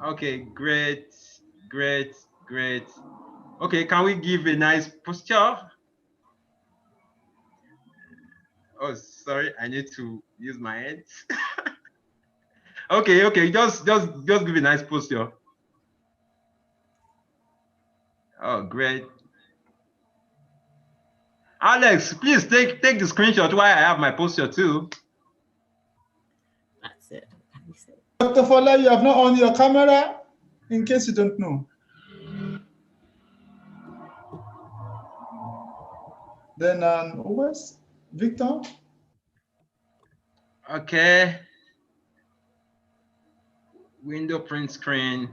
A: Okay, great, great, great. Okay, can we give a nice posture? Oh, sorry, I need to use my hands. Okay, just give a nice posture. Oh, great. Alex, please take the screenshot while I have my posture too.
B: That's it.
E: Dr. Fola, you have not on your camera, in case you don't know. Then where's Victor?
A: Okay. Window print screen.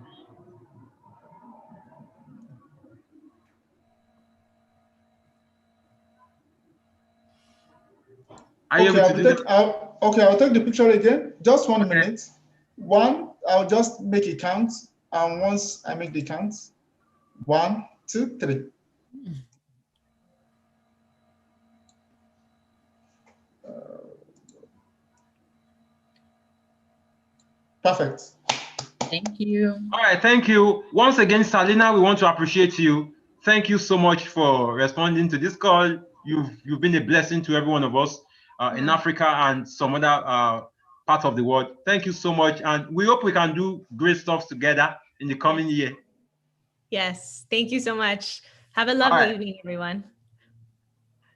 E: Okay, I'll take the picture again. Just 1 minute. I'll just make it count. And once I make the count, 1, 2, 3. Perfect.
B: Thank you.
A: All right, thank you. Once again, Selena, we want to appreciate you. Thank you so much for responding to this call. You've been a blessing to every one of us in Africa and some other part of the world. Thank you so much. And we hope we can do great stuff together in the coming year.
F: Yes, thank you so much. Have a lovely evening, everyone.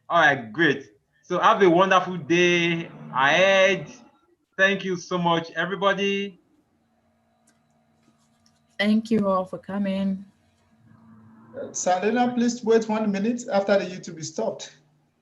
A: All right, great. So have a wonderful day ahead. Thank you so much, everybody.
B: Thank you all for coming.
E: Selena, please wait 1 minute after the YouTube is stopped.